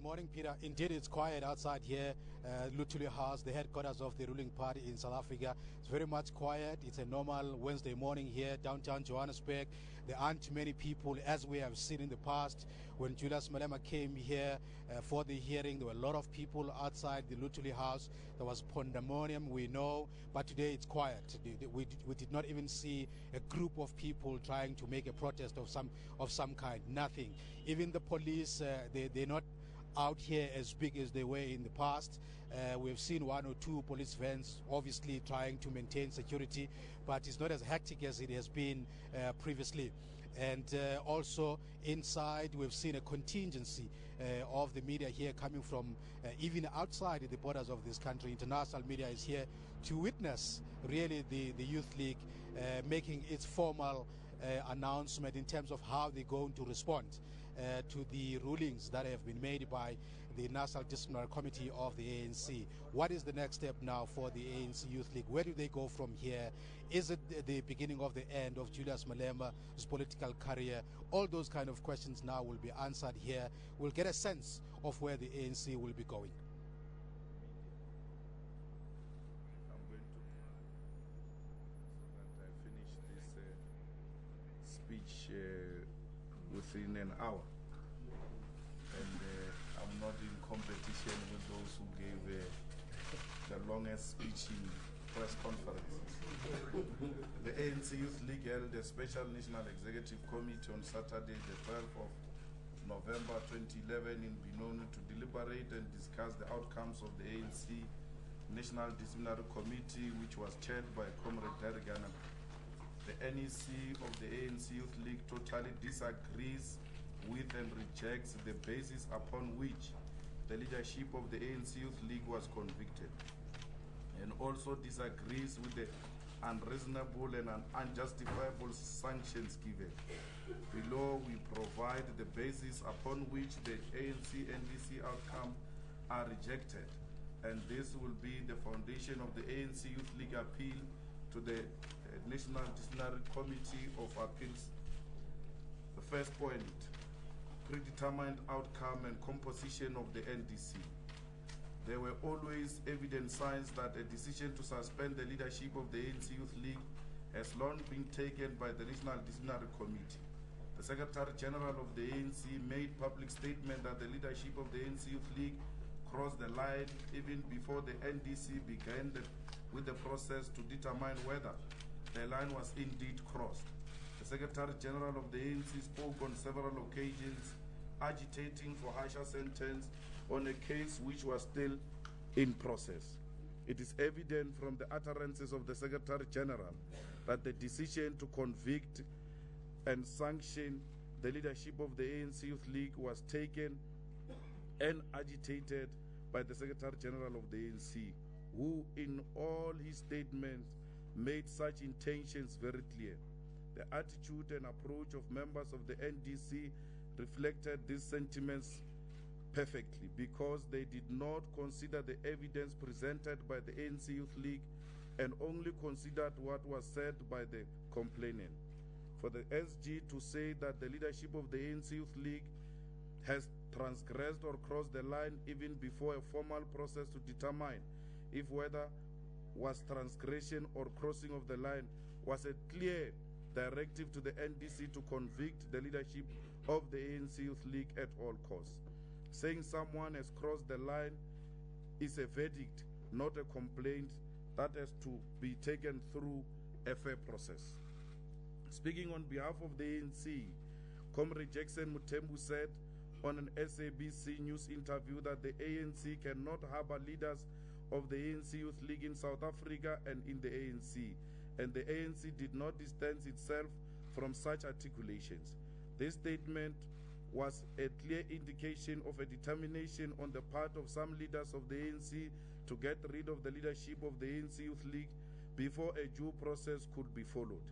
morning, Peter. Indeed, it's quiet outside here. Lutuli House, the headquarters of the ruling party in South Africa. It's very much quiet. It's a normal Wednesday morning here, downtown Johannesburg. There aren't many people, as we have seen in the past. When Julius Malema came here for the hearing, there were a lot of people outside the Lutuli House. There was pandemonium, we know, but today it's quiet. We did not even see a group of people trying to make a protest of some kind. Nothing. Even the police, they're not out here as big as they were in the past. We've seen one or two police vans obviously trying to maintain security, but it's not as hectic as it has been previously. And also inside, we've seen a contingency of the media here coming from even outside the borders of this country. International media is here to witness really the Youth League making its formal announcement in terms of how they're going to respond to the rulings that have been made by the National Disciplinary Committee of the ANC. What is the next step now for the ANC Youth League? Where do they go from here? Is it the beginning of the end of Julius Malema's political career? All those kind of questions now will be answered here. We'll get a sense of where the ANC will be going. I'm going to so that I finish this speech within an hour, and I'm not in competition with those who gave the longest speech in press conferences. The ANC Youth League held a special National Executive Committee on Saturday, the 12th of November 2011 in Benoni to deliberate and discuss the outcomes of the ANC National Disciplinary Committee, which was chaired by Comrade Derek Ganam. The NEC of the ANC Youth League totally disagrees with and rejects the basis upon which the leadership of the ANC Youth League was convicted, and also disagrees with the unreasonable and unjustifiable sanctions given. Below, we provide the basis upon which the ANC NDC outcome are rejected, and this will be the foundation of the ANC Youth League appeal to the National Disciplinary Committee of Appeals. The first point, predetermined outcome and composition of the NDC. There were always evident signs that a decision to suspend the leadership of the ANC Youth League has long been taken by the National Disciplinary Committee. The Secretary General of the ANC made public statement that the leadership of the ANC Youth League crossed the line even before the NDC began with the process to determine whether the line was indeed crossed. The Secretary General of the ANC spoke on several occasions, agitating for harsher sentence on a case which was still in process. It is evident from the utterances of the Secretary General that the decision to convict and sanction the leadership of the ANC Youth League was taken and agitated by the Secretary General of the ANC, who in all his statements made such intentions very clear. The attitude and approach of members of the NDC reflected these sentiments perfectly, because they did not consider the evidence presented by the ANC Youth League and only considered what was said by the complainant. For the SG to say that the leadership of the ANC Youth League has transgressed or crossed the line even before a formal process to determine if whether was transgression or crossing of the line was a clear directive to the NDC to convict the leadership of the ANC Youth League at all costs. Saying someone has crossed the line is a verdict, not a complaint that has to be taken through a fair process. Speaking on behalf of the ANC, Comrade Jackson Mutembu said on an SABC News interview that the ANC cannot harbor leaders of the ANC Youth League in South Africa and in the ANC, and the ANC did not distance itself from such articulations. This statement was a clear indication of a determination on the part of some leaders of the ANC to get rid of the leadership of the ANC Youth League before a due process could be followed.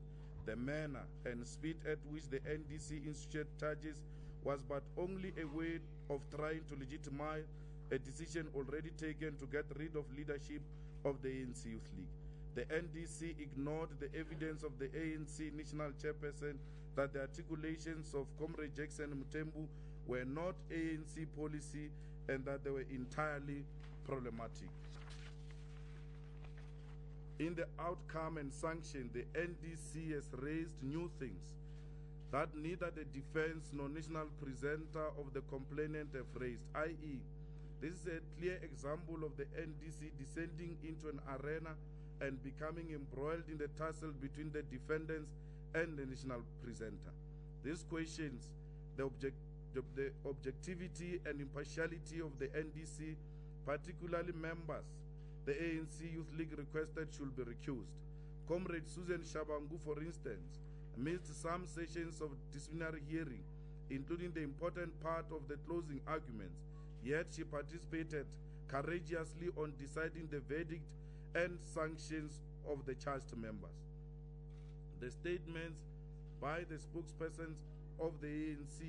The manner and speed at which the NDC instituted charges was but only a way of trying to legitimize a decision already taken to get rid of leadership of the ANC Youth League. The NDC ignored the evidence of the ANC national chairperson that the articulations of Comrade Jackson Mutembu were not ANC policy and that they were entirely problematic. In the outcome and sanction, the NDC has raised new things that neither the defense nor national presenter of the complainant have raised, i.e., this is a clear example of the NDC descending into an arena and becoming embroiled in the tussle between the defendants and the national presenter. This questions the objectivity and impartiality of the NDC, particularly members the ANC Youth League requested should be recused. Comrade Susan Shabangu, for instance, missed some sessions of disciplinary hearing, including the important part of the closing arguments, yet she participated courageously on deciding the verdict and sanctions of the charged members. The statements by the spokespersons of the ANC,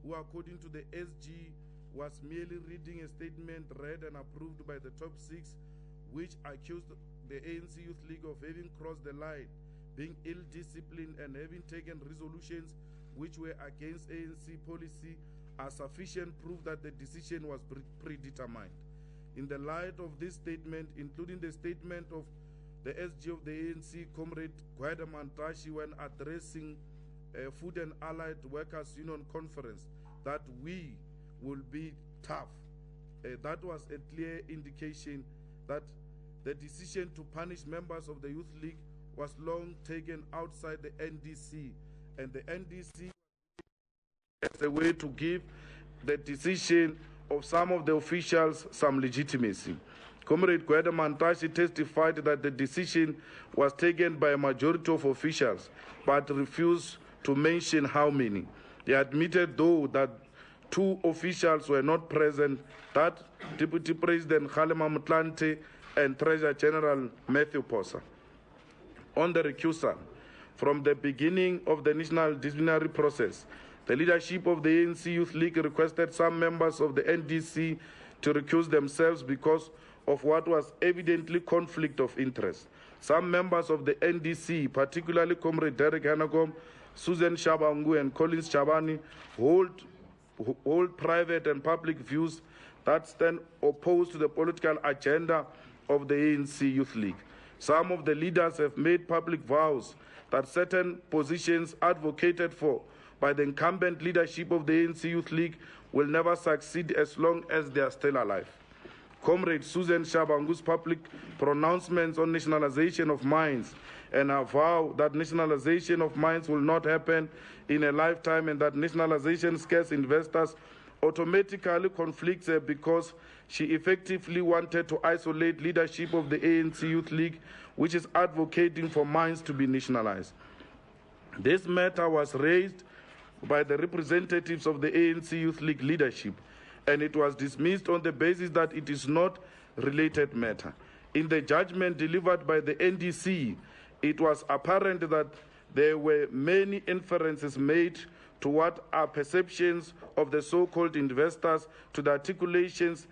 who according to the SG was merely reading a statement read and approved by the top six, which accused the ANC Youth League of having crossed the line, being ill-disciplined and having taken resolutions which were against ANC policy, are sufficient proof that the decision was predetermined. In the light of this statement, including the statement of the SG of the ANC, Comrade Gwede Mantashe, when addressing Food and Allied Workers Union Conference, that we will be tough. That was a clear indication that the decision to punish members of the Youth League was long taken outside the NDC, and the NDC as a way to give the decision of some of the officials some legitimacy. Comrade Gwede Mantashe testified that the decision was taken by a majority of officials, but refused to mention how many. He admitted, though, that 2 officials were not present, that Deputy President Malema Motlanthe and Treasurer General Matthew Posa. On the recusal, from the beginning of the national disciplinary process, the leadership of the ANC Youth League requested some members of the NDC to recuse themselves because of what was evidently conflict of interest. Some members of the NDC, particularly Comrade Derek Hanagom, Susan Shabangu, and Collins Chabani, hold private and public views that stand opposed to the political agenda of the ANC Youth League. Some of the leaders have made public vows that certain positions advocated for by the incumbent leadership of the ANC Youth League will never succeed as long as they are still alive. Comrade Susan Shabangu's public pronouncements on nationalization of mines and her vow that nationalization of mines will not happen in a lifetime and that nationalization scares investors automatically conflicts her because she effectively wanted to isolate leadership of the ANC Youth League, which is advocating for mines to be nationalized. This matter was raised by the representatives of the ANC Youth League leadership, and it was dismissed on the basis that it is not a related matter. In the judgment delivered by the NDC, it was apparent that there were many inferences made to what are perceptions of the so-called investors to the articulations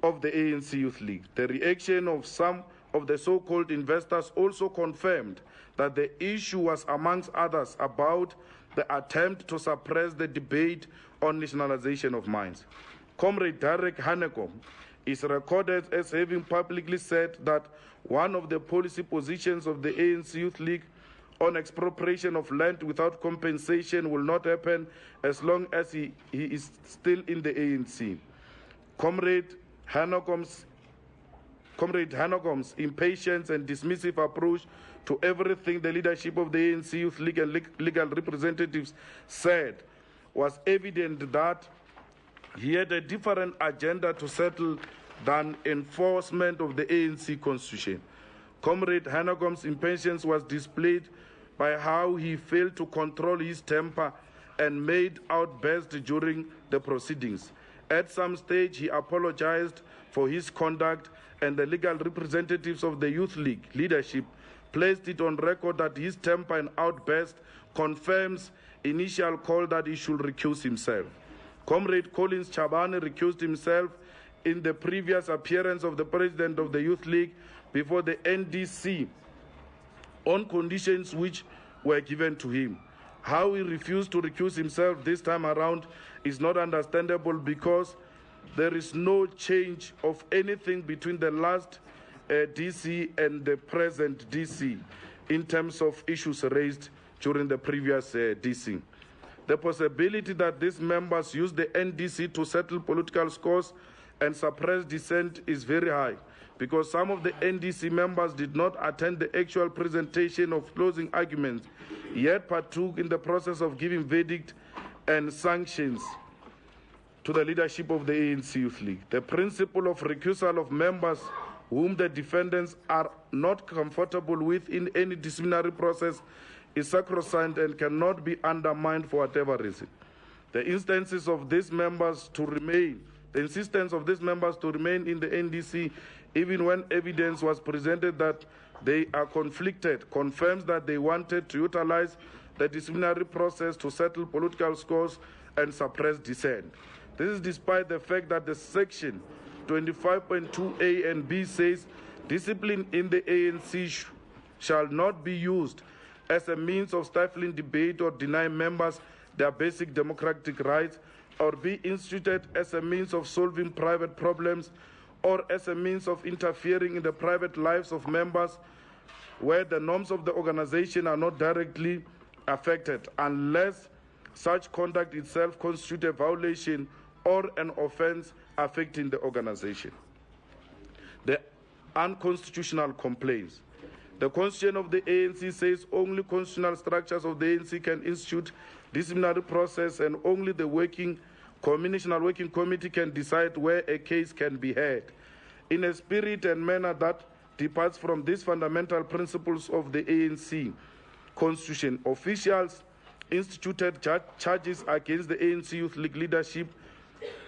of the ANC Youth League. The reaction of some of the so-called investors also confirmed that the issue was, amongst others, about the attempt to suppress the debate on nationalization of mines. Comrade Derek Hanagom is recorded as having publicly said that one of the policy positions of the ANC Youth League on expropriation of land without compensation will not happen as long as he is still in the ANC. Comrade Hanagom's impatience and dismissive approach to everything the leadership of the ANC Youth League and legal representatives said was evident that he had a different agenda to settle than enforcement of the ANC Constitution. Comrade Hanagom's impatience was displayed by how he failed to control his temper and made outbursts during the proceedings. At some stage, he apologized for his conduct, and the legal representatives of the Youth League leadership placed it on record that his temper and outburst confirms initial call that he should recuse himself. Comrade Collins Chabani recused himself in the previous appearance of the president of the Youth League before the NDC on conditions which were given to him. How he refused to recuse himself this time around is not understandable because there is no change of anything between the last DC and the present DC in terms of issues raised during the previous DC. The possibility that these members use the NDC to settle political scores and suppress dissent is very high, because some of the NDC members did not attend the actual presentation of closing arguments, yet partook in the process of giving verdict and sanctions to the leadership of the ANC Youth League. The principle of recusal of members whom the defendants are not comfortable with in any disciplinary process is sacrosanct and cannot be undermined for whatever reason. The insistence of these members to remain in the NDC, even when evidence was presented that they are conflicted, confirms that they wanted to utilize the disciplinary process to settle political scores and suppress dissent. This is despite the fact that the section 25.2A and B says discipline in the ANC shall not be used as a means of stifling debate or denying members their basic democratic rights, or be instituted as a means of solving private problems or as a means of interfering in the private lives of members where the norms of the organization are not directly affected, unless such conduct itself constitutes a violation or an offense affecting the organization. The unconstitutional complaints. The Constitution of the ANC says only constitutional structures of the ANC can institute disciplinary process, and only the National Working Committee can decide where a case can be heard. In a spirit and manner that departs from these fundamental principles of the ANC Constitution, officials instituted charges against the ANC Youth League leadership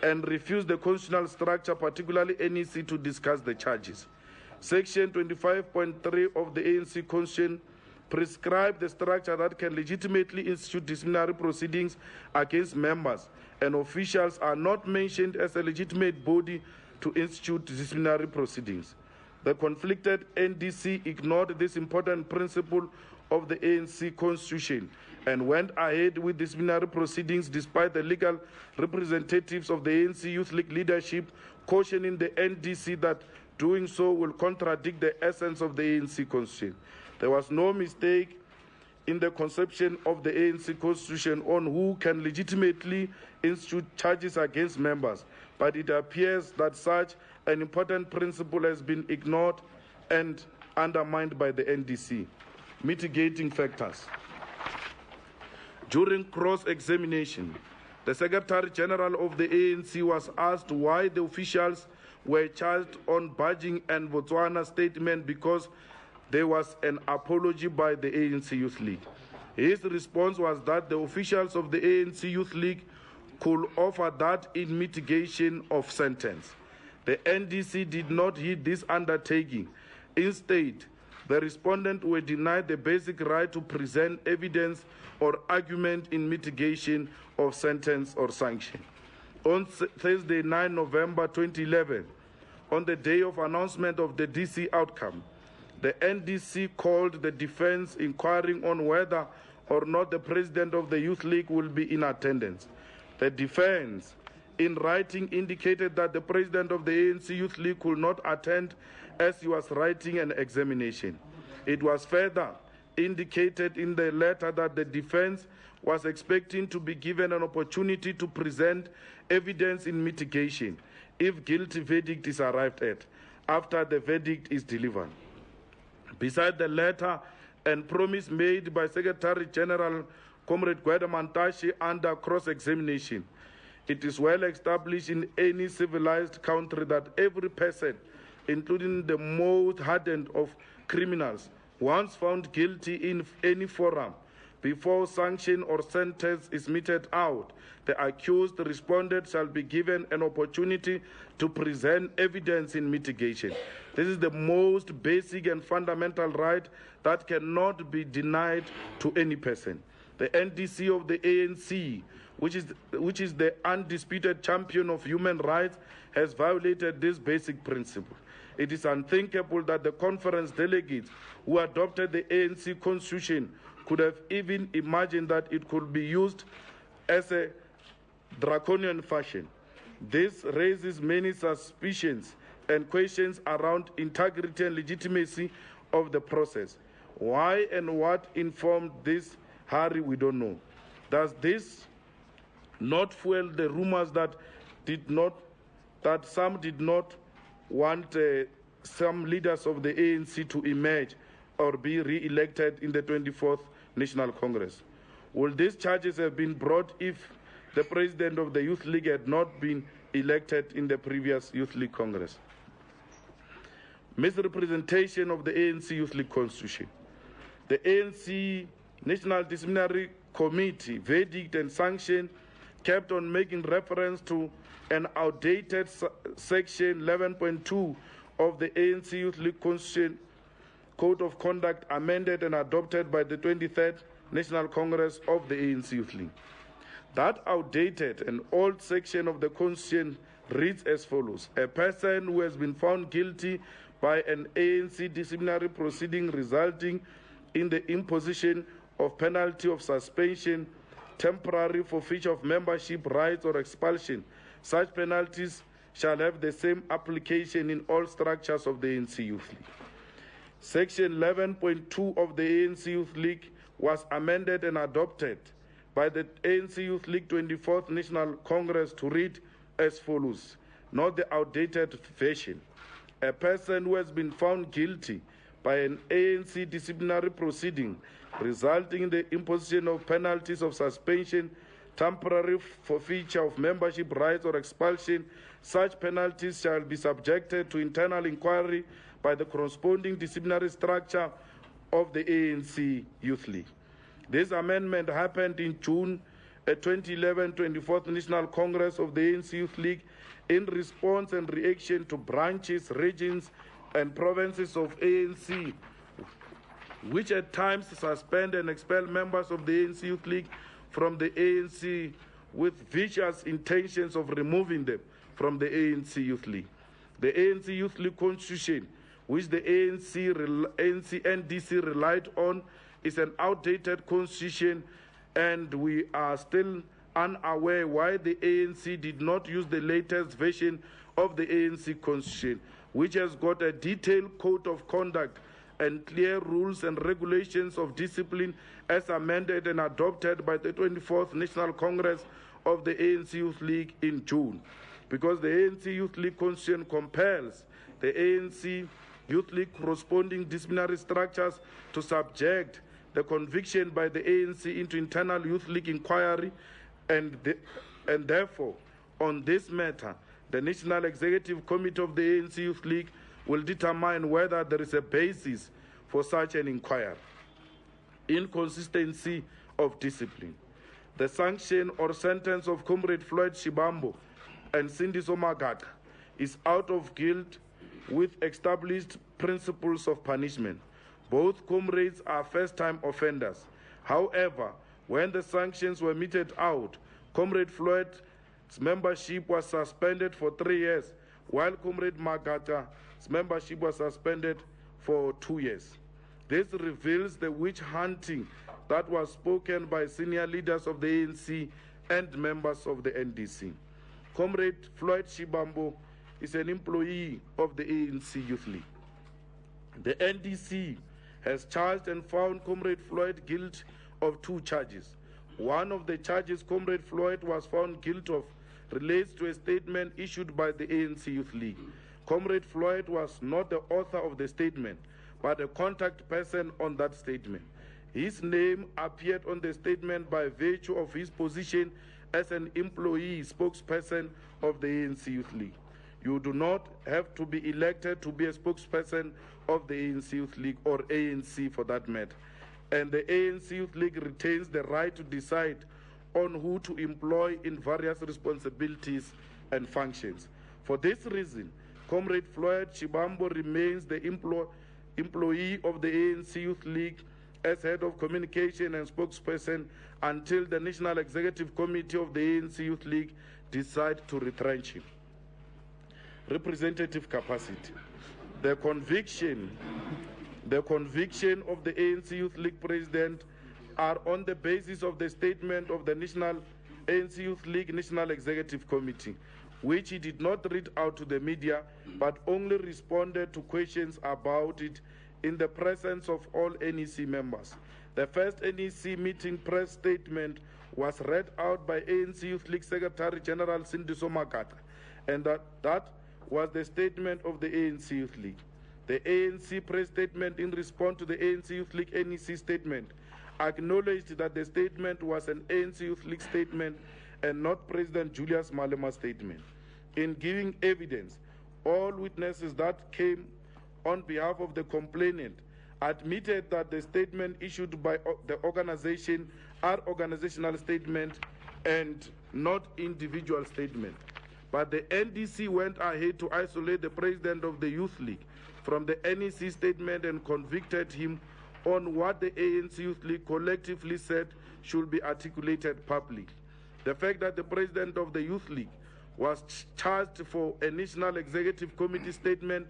and refused the constitutional structure, particularly NEC, to discuss the charges. Section 25.3 of the ANC Constitution prescribes the structure that can legitimately institute disciplinary proceedings against members, and officials are not mentioned as a legitimate body to institute disciplinary proceedings. The conflicted NDC ignored this important principle of the ANC Constitution and went ahead with disciplinary proceedings despite the legal representatives of the ANC Youth League leadership cautioning the NDC that doing so will contradict the essence of the ANC Constitution. There was no mistake in the conception of the ANC Constitution on who can legitimately institute charges against members, but it appears that such an important principle has been ignored and undermined by the NDC. Mitigating factors. During cross-examination, the Secretary General of the ANC was asked why the officials were charged on Badging and Botswana statement because there was an apology by the ANC Youth League. His response was that the officials of the ANC Youth League could offer that in mitigation of sentence. The NDC did not heed this undertaking. Instead, the respondents were denied the basic right to present evidence or argument in mitigation of sentence or sanction. On Thursday, 9 November 2011, on the day of announcement of the DC outcome, the NDC called the defense inquiring on whether or not the president of the Youth League will be in attendance. The defense, in writing, indicated that the president of the ANC Youth League could not attend as he was writing an examination. It was further indicated in the letter that the defense was expecting to be given an opportunity to present evidence in mitigation if guilty verdict is arrived at, after the verdict is delivered. Beside the letter and promise made by Secretary General Comrade Gwede Mantashe under cross-examination, it is well established in any civilized country that every person, including the most hardened of criminals, once found guilty in any forum, before sanction or sentence is meted out, the accused respondent shall be given an opportunity to present evidence in mitigation. This is the most basic and fundamental right that cannot be denied to any person. The NDC of the ANC, which is the undisputed champion of human rights, has violated this basic principle. It is unthinkable that the conference delegates who adopted the ANC Constitution could have even imagined that it could be used as a draconian fashion. This raises many suspicions and questions around integrity and legitimacy of the process. Why and what informed this hurry, we don't know. Does this not fuel the rumors that some did not want some leaders of the ANC to emerge or be re-elected in the 24th National Congress? Will these charges have been brought if the president of the Youth League had not been elected in the previous Youth League Congress? Misrepresentation of the ANC Youth League Constitution. The ANC National Disciplinary Committee verdict and sanction kept on making reference to an outdated section 11.2 of the ANC Youth League Constitution Code of Conduct, amended and adopted by the 23rd National Congress of the ANC Youth League. That outdated and old section of the Constitution reads as follows: a person who has been found guilty by an ANC disciplinary proceeding resulting in the imposition of penalty of suspension, temporary forfeiture of membership rights, or expulsion, such penalties shall have the same application in all structures of the ANC Youth League. Section 11.2 of the ANC Youth League was amended and adopted by the ANC Youth League 24th National Congress to read as follows, not the outdated version: a person who has been found guilty by an ANC disciplinary proceeding resulting in the imposition of penalties of suspension, temporary forfeiture of membership rights, or expulsion, such penalties shall be subjected to internal inquiry by the corresponding disciplinary structure of the ANC Youth League. This amendment happened in June 2011 24th National Congress of the ANC Youth League in response and reaction to branches, regions, and provinces of ANC, which at times suspend and expel members of the ANC Youth League from the ANC with vicious intentions of removing them from the ANC Youth League. The ANC Youth League Constitution, which the NDC relied on, is an outdated constitution, and we are still unaware why the ANC did not use the latest version of the ANC constitution, which has got a detailed code of conduct and clear rules and regulations of discipline as amended and adopted by the 24th National Congress of the ANC Youth League in June. Because the ANC Youth League Constitution compels the ANC Youth League corresponding disciplinary structures to subject the conviction by the ANC into internal Youth League inquiry, and therefore, on this matter, the National Executive Committee of the ANC Youth League will determine whether there is a basis for such an inquiry. Inconsistency of discipline. The sanction or sentence of Comrade Floyd Shibambo and Cindy Somagata is out of guilt with established principles of punishment. Both comrades are first-time offenders. However, when the sanctions were meted out, Comrade Floyd's membership was suspended for 3 years, while Comrade Magata's membership was suspended for 2 years. This reveals the witch hunting that was spoken by senior leaders of the ANC and members of the NDC. Comrade Floyd Shibambo is an employee of the ANC Youth League. The NDC has charged and found Comrade Floyd guilty of 2 charges. One of the charges Comrade Floyd was found guilty of relates to a statement issued by the ANC Youth League. Comrade Floyd was not the author of the statement, but a contact person on that statement. His name appeared on the statement by virtue of his position as an employee spokesperson of the ANC Youth League. You do not have to be elected to be a spokesperson of the ANC Youth League, or ANC for that matter. And the ANC Youth League retains the right to decide on who to employ in various responsibilities and functions. For this reason, Comrade Floyd Shibambo remains the employee of the ANC Youth League as head of communication and spokesperson until the National Executive Committee of the ANC Youth League decide to retrench him. Representative capacity. The conviction of the ANC Youth League president are on the basis of the statement of the ANC Youth League National Executive Committee, which he did not read out to the media, but only responded to questions about it in the presence of all NEC members. The first NEC meeting press statement was read out by ANC Youth League Secretary General Sindiso Makata, and that was the statement of the ANC Youth League. The ANC press statement in response to the ANC Youth League NEC statement acknowledged that the statement was an ANC Youth League statement and not President Julius Malema's statement. In giving evidence, all witnesses that came on behalf of the complainant admitted that the statement issued by the organization are organizational statements and not individual statements. But the NDC went ahead to isolate the president of the Youth League from the NEC statement and convicted him on what the ANC Youth League collectively said should be articulated publicly. The fact that the president of the Youth League was charged for a National Executive Committee statement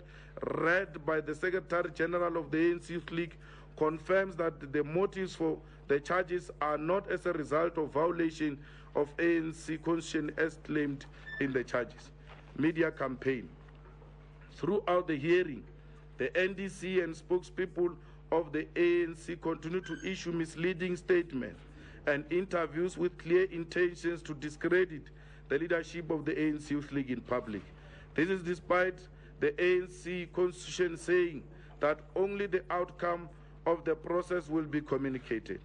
read by the Secretary General of the ANC Youth League confirms that the motives for the charges are not as a result of violation of ANC constitution as claimed in the charges. Media campaign. Throughout the hearing, the NDC and spokespeople of the ANC continue to issue misleading statements and interviews with clear intentions to discredit the leadership of the ANC Youth League in public. This is despite the ANC constitution saying that only the outcome of the process will be communicated.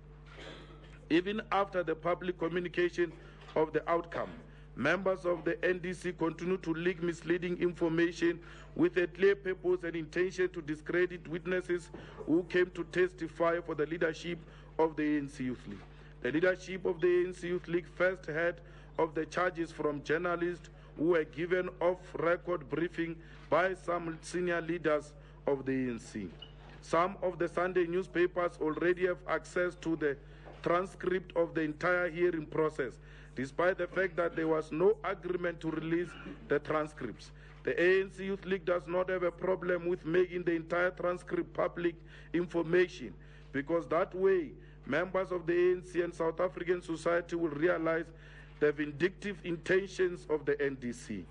Even after the public communication of the outcome, members of the NDC continue to leak misleading information with a clear purpose and intention to discredit witnesses who came to testify for the leadership of the ANC Youth League. The leadership of the ANC Youth League first heard of the charges from journalists who were given off-record briefing by some senior leaders of the ANC. Some of the Sunday newspapers already have access to the transcript of the entire hearing process, despite the fact that there was no agreement to release the transcripts. The ANC Youth League does not have a problem with making the entire transcript public information, because that way members of the ANC and South African society will realize the vindictive intentions of the NDC.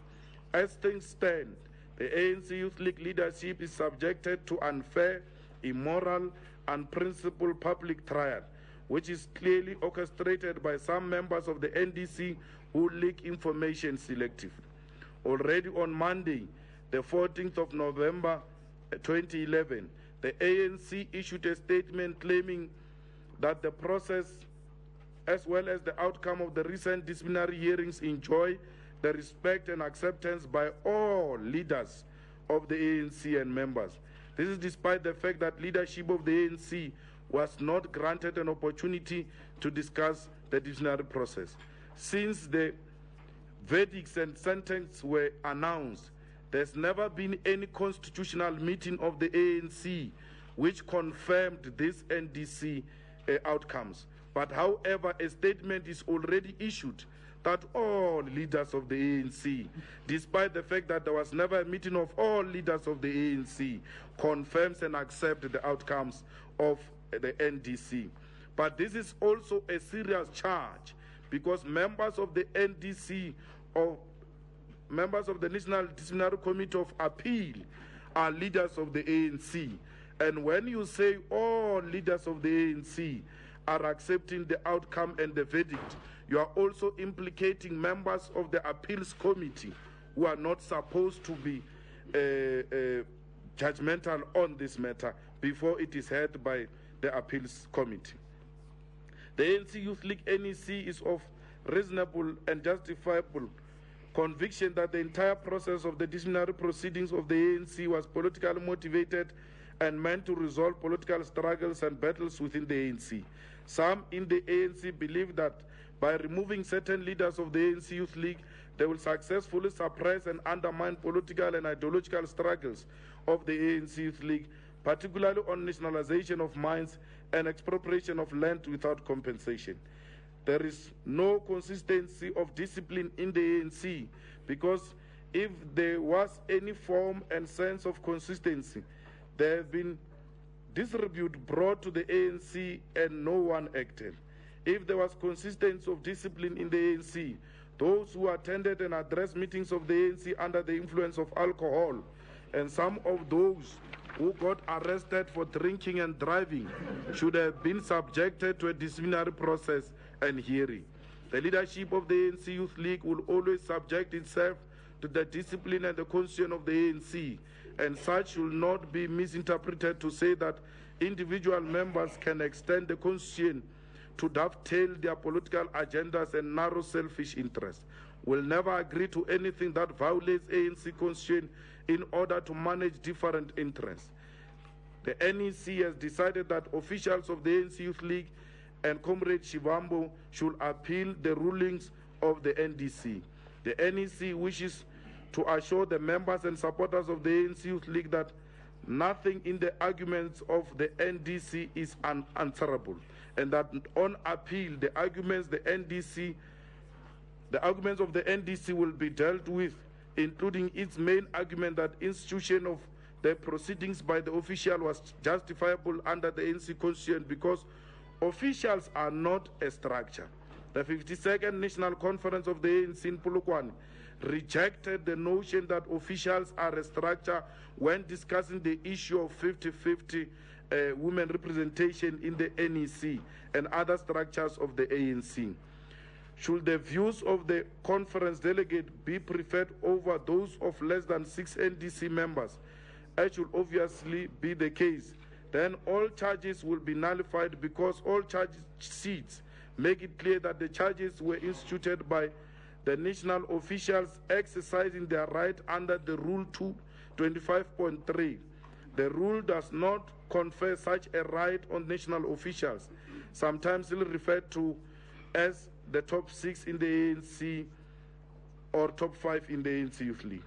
As things stand, the ANC Youth League leadership is subjected to unfair, immoral, unprincipled public trial, which is clearly orchestrated by some members of the NDC who leak information selectively. Already on Monday, the 14th of November 2011, the ANC issued a statement claiming that the process as well as the outcome of the recent disciplinary hearings enjoy the respect and acceptance by all leaders of the ANC and members. This is despite the fact that leadership of the ANC was not granted an opportunity to discuss the disciplinary process. Since the verdicts and sentences were announced, there's never been any constitutional meeting of the ANC which confirmed these NDC outcomes. But however, a statement is already issued that all leaders of the ANC, despite the fact that there was never a meeting of all leaders of the ANC, confirms and accepts the outcomes of the NDC. But this is also a serious charge, because members of the NDC or members of the National Disciplinary Committee of Appeal are leaders of the ANC. And when you say all leaders of the ANC are accepting the outcome and the verdict, you are also implicating members of the appeals committee who are not supposed to be judgmental on this matter before it is heard by the appeals committee. The ANC Youth League NEC is of reasonable and justifiable conviction that the entire process of the disciplinary proceedings of the ANC was politically motivated and meant to resolve political struggles and battles within the ANC. Some in the ANC believe that by removing certain leaders of the ANC Youth League, they will successfully suppress and undermine political and ideological struggles of the ANC Youth League, particularly on nationalization of mines and expropriation of land without compensation. There is no consistency of discipline in the ANC, because if there was any form and sense of consistency, there have been disrepute brought to the ANC and no one acted. If there was consistency of discipline in the ANC, those who attended and addressed meetings of the ANC under the influence of alcohol, and some of those who got arrested for drinking and driving should have been subjected to a disciplinary process and hearing. The leadership of the ANC Youth League will always subject itself to the discipline and the constitution of the ANC, and such should not be misinterpreted to say that individual members can extend the constitution to dovetail their political agendas and narrow selfish interests. We'll never agree to anything that violates ANC constitution in order to manage different interests. The NEC has decided that officials of the ANC Youth League and Comrade Shivambo should appeal the rulings of the NDC. The NEC wishes to assure the members and supporters of the ANC Youth League that nothing in the arguments of the NDC is unanswerable, and that on appeal, the arguments of the NDC will be dealt with, including its main argument that institution of the proceedings by the official was justifiable under the ANC constitution because officials are not a structure. The 52nd National Conference of the ANC in Polokwane rejected the notion that officials are a structure when discussing the issue of 50-50 women representation in the NEC and other structures of the ANC. Should the views of the conference delegate be preferred over those of less than 6 NDC members, as should obviously be the case, then all charges will be nullified because all charge sheets make it clear that the charges were instituted by the national officials exercising their right under the Rule 225.3. The rule does not confer such a right on national officials, sometimes still referred to as the top 6 in the ANC or top 5 in the ANC Youth League.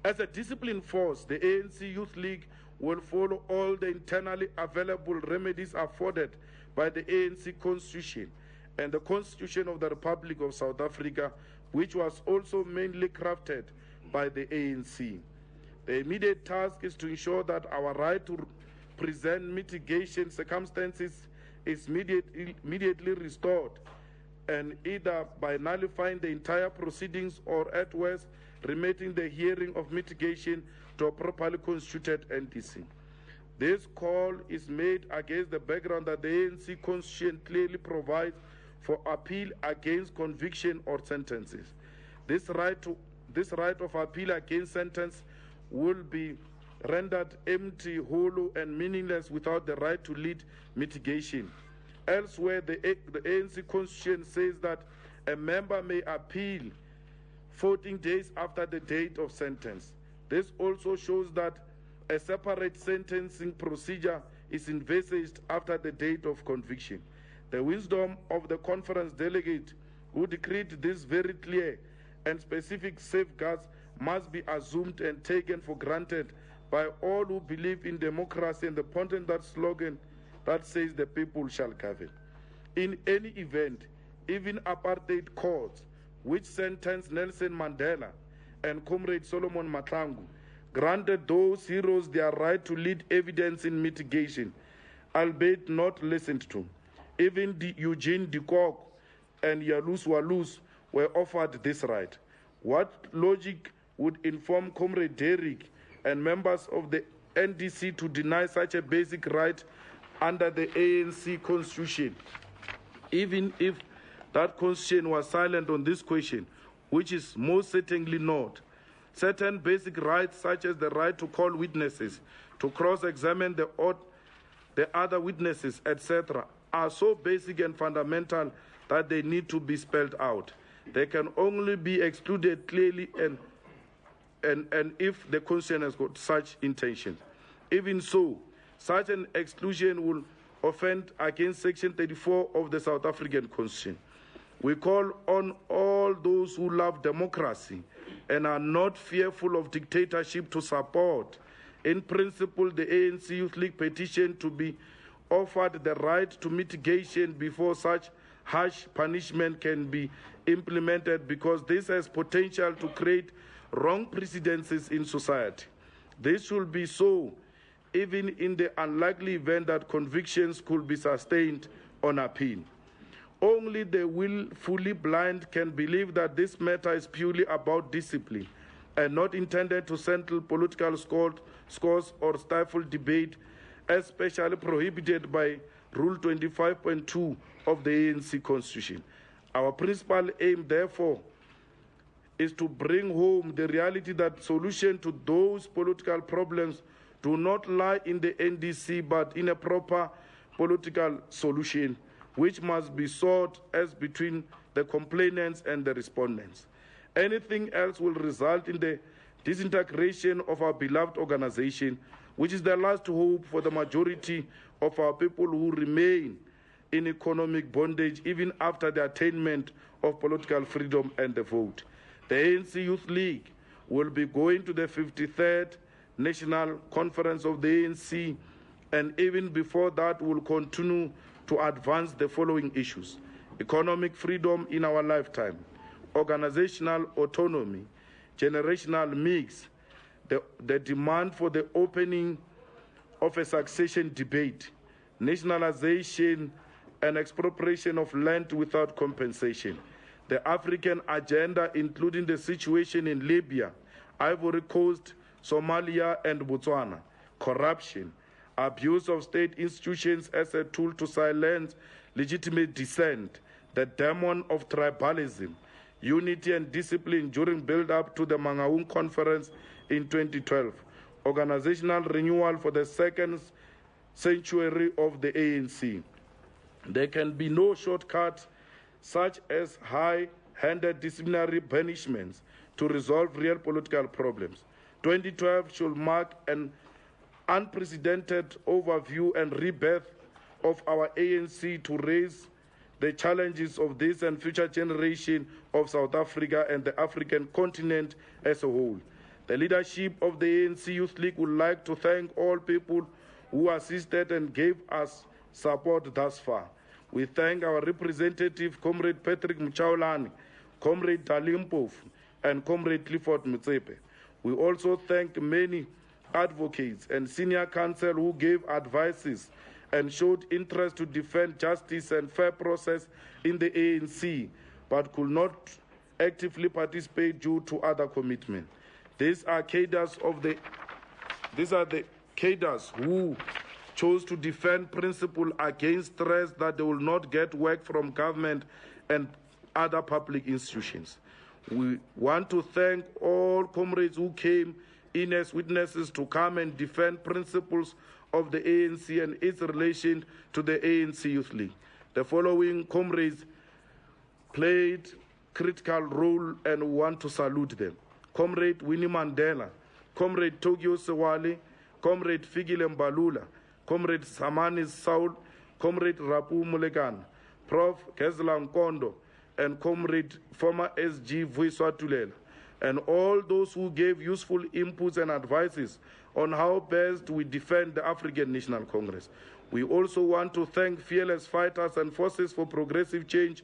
As a discipline force, the ANC Youth League will follow all the internally available remedies afforded by the ANC Constitution and the Constitution of the Republic of South Africa, which was also mainly crafted by the ANC. The immediate task is to ensure that our right to present mitigation circumstances is immediately restored, and either by nullifying the entire proceedings or at worst remitting the hearing of mitigation to a properly constituted NDC. This call is made against the background that the ANC Constitution clearly provides for appeal against conviction or sentences. This right of appeal against sentence will be rendered empty, hollow, and meaningless without the right to lead mitigation. Elsewhere, the ANC Constitution says that a member may appeal 14 days after the date of sentence. This also shows that a separate sentencing procedure is envisaged after the date of conviction. The wisdom of the conference delegate who decreed this very clear and specific safeguards must be assumed and taken for granted by all who believe in democracy and the pontent that slogan that says the people shall govern. In any event, even apartheid courts, which sentenced Nelson Mandela and Comrade Solomon Mahlangu, granted those heroes their right to lead evidence in mitigation, albeit not listened to. Even Eugene de Kock and Yalus Walus were offered this right. What logic would inform Comrade Derrick and members of the NDC to deny such a basic right under the ANC Constitution, even if that Constitution was silent on this question, which is most certainly not? Certain basic rights, such as the right to call witnesses, to cross-examine the other witnesses, etc., are so basic and fundamental that they need to be spelled out. They can only be excluded clearly and if the Constitution has got such intention. Even so, such an exclusion will offend against Section 34 of the South African Constitution. We call on all those who love democracy and are not fearful of dictatorship to support, in principle, the ANC Youth League petition to be offered the right to mitigation before such harsh punishment can be implemented, because this has potential to create wrong precedences in society. This should be so even in the unlikely event that convictions could be sustained on appeal. Only the willfully blind can believe that this matter is purely about discipline and not intended to settle political scores or stifle debate, especially prohibited by Rule 25.2 of the ANC Constitution. Our principal aim, therefore, is to bring home the reality that solution to those political problems do not lie in the NDC but in a proper political solution, which must be sought as between the complainants and the respondents. Anything else will result in the disintegration of our beloved organization, which is the last hope for the majority of our people who remain in economic bondage even after the attainment of political freedom and the vote. The ANC Youth League will be going to the 53rd National Conference of the ANC, and even before that will continue to advance the following issues: economic freedom in our lifetime, organizational autonomy, generational mix, the demand for the opening of a succession debate, nationalization and expropriation of land without compensation, the African agenda including the situation in Libya, Ivory Coast, Somalia and Botswana, corruption, abuse of state institutions as a tool to silence legitimate dissent, the demon of tribalism, unity and discipline during build-up to the Mangaung Conference in 2012, organizational renewal for the second century of the ANC. There can be no shortcuts such as high-handed disciplinary punishments to resolve real political problems. 2012 should mark an unprecedented overview and rebirth of our ANC to raise the challenges of this and future generation of South Africa and the African continent as a whole. The leadership of the ANC Youth League would like to thank all people who assisted and gave us support thus far. We thank our representative, Comrade Patrick Mchaulani, Comrade Dalimpov, and Comrade Clifford Mutsepe. We also thank many advocates and senior counsel who gave advices and showed interest to defend justice and fair process in the ANC, but could not actively participate due to other commitments. These are the cadres who chose to defend principle against stress that they will not get work from government and other public institutions. We want to thank all comrades who came in as witnesses to come and defend principles of the ANC and its relation to the ANC Youth League. The following comrades played critical role and we want to salute them: Comrade Winnie Mandela, Comrade Tokyo Sewale, Comrade Figile Mbalula, Comrade Samani Saul, Comrade Rapu Mulegan, Prof. Kesla Nkondo, and Comrade former SG Vuiswa Tulela, and all those who gave useful inputs and advices on how best we defend the African National Congress. We also want to thank fearless fighters and forces for progressive change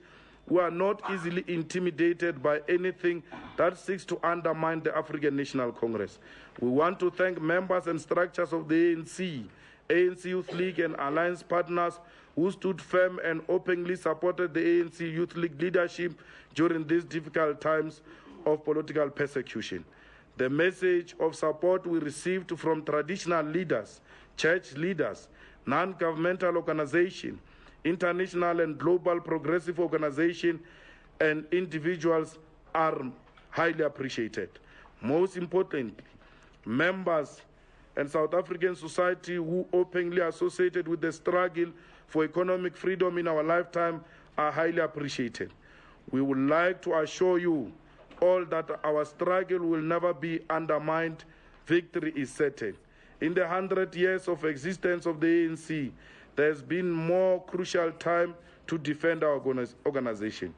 who are not easily intimidated by anything that seeks to undermine the African National Congress. We want to thank members and structures of the ANC, ANC Youth League and alliance partners who stood firm and openly supported the ANC Youth League leadership during these difficult times of political persecution. The message of support we received from traditional leaders, church leaders, non-governmental organizations, international and global progressive organizations, and individuals are highly appreciated. Most importantly, members and South African society who openly associated with the struggle for economic freedom in our lifetime are highly appreciated. We would like to assure you all that our struggle will never be undermined. Victory is certain. In the 100 years of existence of the ANC, there has been more crucial time to defend our organization.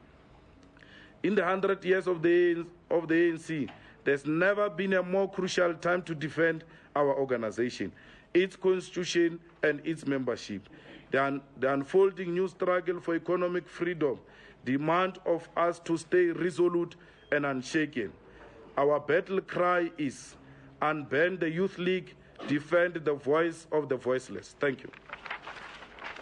In the 100 years of the ANC, there's never been a more crucial time to defend our organization, its constitution and its membership. The unfolding new struggle for economic freedom demand of us to stay resolute and unshaken. Our battle cry is unban the Youth League, defend the voice of the voiceless. Thank you.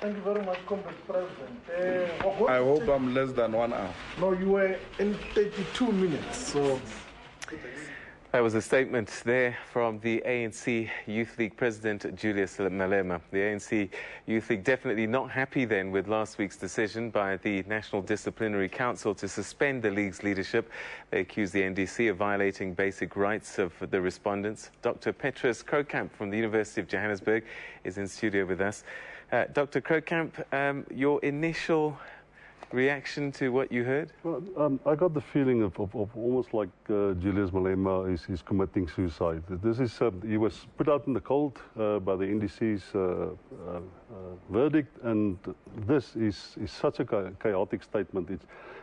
Thank you very much, Comrade President. I hope I'm less than 1 hour. No, you were in 32 minutes, so... That was a statement there from the ANC Youth League President Julius Malema. The ANC Youth League definitely not happy then with last week's decision by the National Disciplinary Council to suspend the league's leadership. They accuse the NDC of violating basic rights of the respondents. Dr. Petrus Krokamp from the University of Johannesburg is in studio with us. Dr. Krokamp, your initial reaction to what you heard? Well, I got the feeling of almost like Julius Malema is committing suicide. This is he was put out in the cold by the NDC's verdict, and this is such a chaotic statement.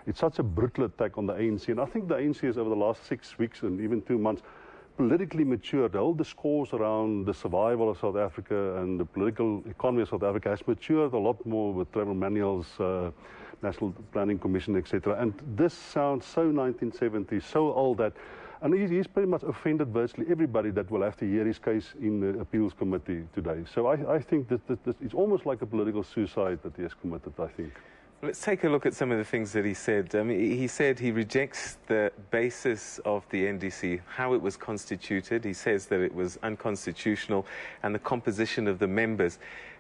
It's such a brutal attack on the ANC, and I think the ANC has over the last 6 weeks and even 2 months politically matured. The whole discourse around the survival of South Africa and the political economy of South Africa has matured a lot more with Trevor Manuel's National Planning Commission, etc. And this sounds so 1970s, so old that, and he's pretty much offended virtually everybody that will have to hear his case in the appeals committee today. So I think that it's almost like a political suicide that he has committed, I think. Let's take a look at some of the things that he said. I mean, he said he rejects the basis of the NDC, how it was constituted. He says that it was unconstitutional, and the composition of the members.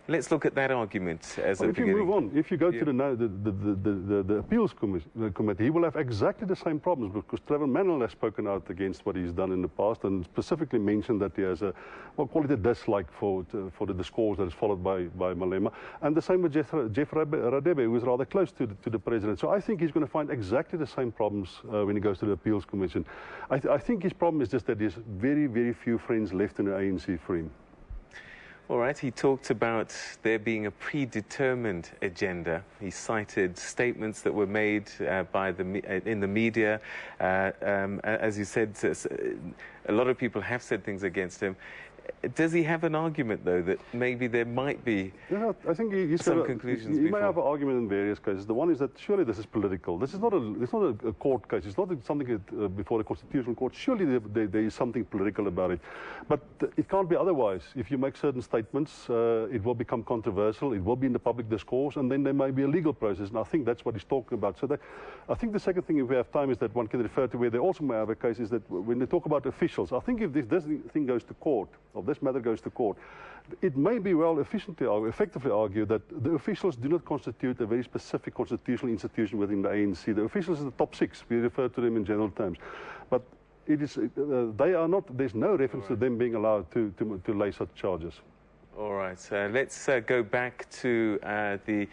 Let's look at that argument as a beginning. If you move on, if you go to the appeals committee, he will have exactly the same problems, because Trevor Manuel has spoken out against what he's done in the past and specifically mentioned that he has a, well, call it a dislike for the discourse that is followed by Malema. And the same with Jeff Radebe, who is rather close to the president. So I think he's going to find exactly the same problems when he goes to the appeals commission. I think his problem is just that there's very, very few friends left in the ANC for him. All right, he talked about there being a predetermined agenda. He cited statements that were made in the media. As you said, a lot of people have said things against him. Does he have an argument, though, that maybe there might be I think he's some conclusions? He may have an argument in various cases. The one is that surely this is political. This is not a court case. It's not something before the Constitutional Court. Surely there is something political about it. But it can't be otherwise. If you make certain statements, it will become controversial. It will be in the public discourse, and then there may be a legal process. And I think that's what he's talking about. So I think the second thing, if we have time, is that one can refer to where they also may have a case, is that when they talk about officials, I think if this thing goes to court, or this matter goes to court, it may be well effectively argued that the officials do not constitute a very specific constitutional institution within the ANC. The officials are the top six. We refer to them in general terms. But it is, they are not, there's no reference to them being allowed to lay such charges. All right, let's go back to the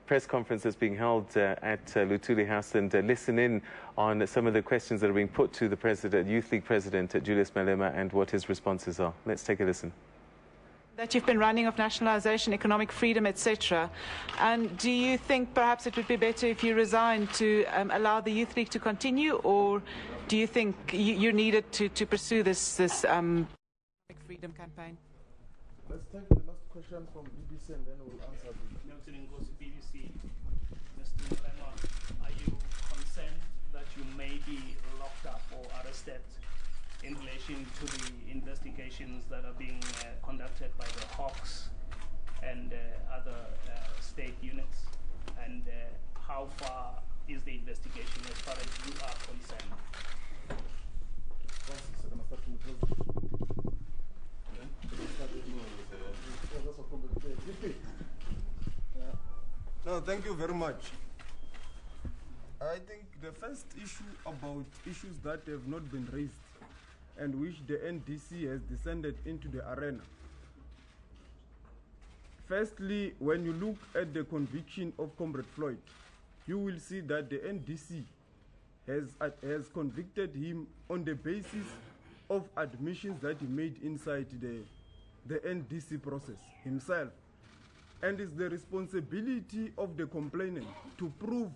press conference that's being held at Luthuli House and listen in on some of the questions that are being put to the Youth League President, Julius Malema, and what his responses are. Let's take a listen. That you've been running of nationalisation, economic freedom, etc. And do you think perhaps it would be better if you resigned to allow the Youth League to continue, or do you think you needed to pursue this economic freedom campaign? Let's take the last question from BBC and then we'll answer it. Nelson Ngozi, BBC. Mr. Malema, are you concerned that you may be locked up or arrested in relation to the investigations that are being conducted by the Hawks and other state units? And how far is the investigation as far as you are concerned? No, thank you very much. I think the first issue about issues that have not been raised and which the NDC has descended into the arena. Firstly, when you look at the conviction of Comrade Floyd, you will see that the NDC has convicted him on the basis of admissions that he made inside the NDC process himself. And it's the responsibility of the complainant to prove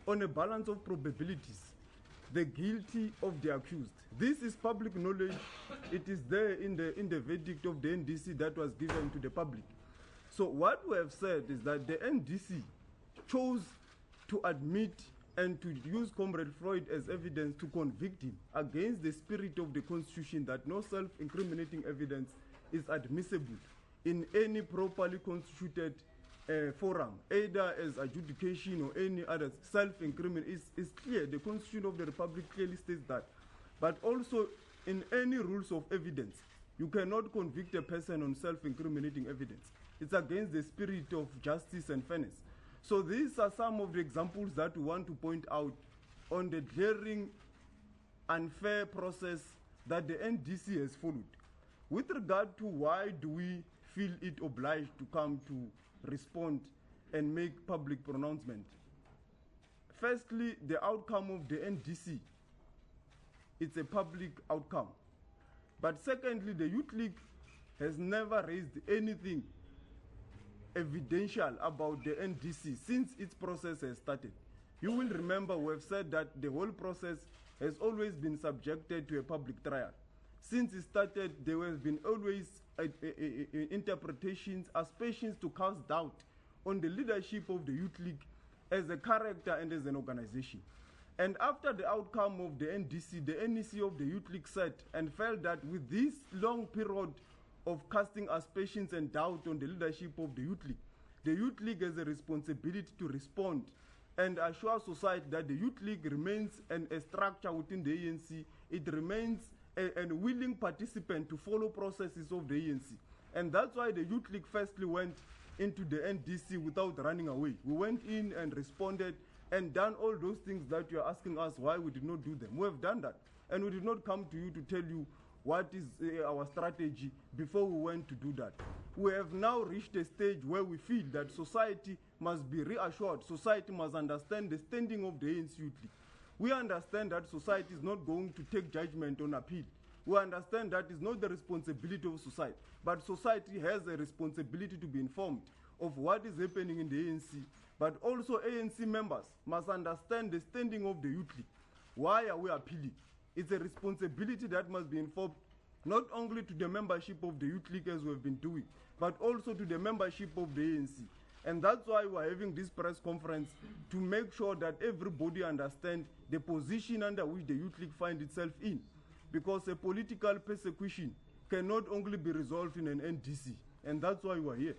on a balance of probabilities the guilty of the accused. This is public knowledge. It is there in the verdict of the NDC that was given to the public. So what we have said is that the NDC chose to admit and to use Comrade Floyd as evidence to convict him against the spirit of the Constitution, that no self-incriminating evidence is admissible in any properly constituted forum, either as adjudication or any other self-incrimination, is clear. The Constitution of the Republic clearly states that. But also, in any rules of evidence, you cannot convict a person on self-incriminating evidence. It's against the spirit of justice and fairness. So these are some of the examples that we want to point out on the glaring unfair process that the NDC has followed. With regard to why do we feel it obliged to come to respond and make public pronouncement. Firstly, the outcome of the NDC, it's a public outcome. But secondly, the Youth League has never raised anything evidential about the NDC since its process has started. You will remember we have said that the whole process has always been subjected to a public trial. Since it started, there have been always interpretations, aspersions to cast doubt on the leadership of the Youth League as a character and as an organization. And after the outcome of the NDC, the NEC of the Youth League said and felt that with this long period of casting aspersions and doubt on the leadership of the Youth League has a responsibility to respond and assure society that the Youth League remains a structure within the ANC. It remains a willing participant to follow processes of the ANC. And that's why the Youth League firstly went into the NDC without running away. We went in and responded and done all those things that you're asking us why we did not do them. We have done that. And we did not come to you to tell you what is our strategy before we went to do that. We have now reached a stage where we feel that society must be reassured. Society must understand the standing of the ANC Youth League. We understand that society is not going to take judgment on appeal. We understand that it's not the responsibility of society, but society has a responsibility to be informed of what is happening in the ANC. But also ANC members must understand the standing of the Youth League. Why are we appealing? It's a responsibility that must be informed not only to the membership of the Youth League as we have been doing, but also to the membership of the ANC. And that's why we're having this press conference to make sure that everybody understands the position under which the Youth League finds itself in. Because a political persecution cannot only be resolved in an NDC. And that's why we're here.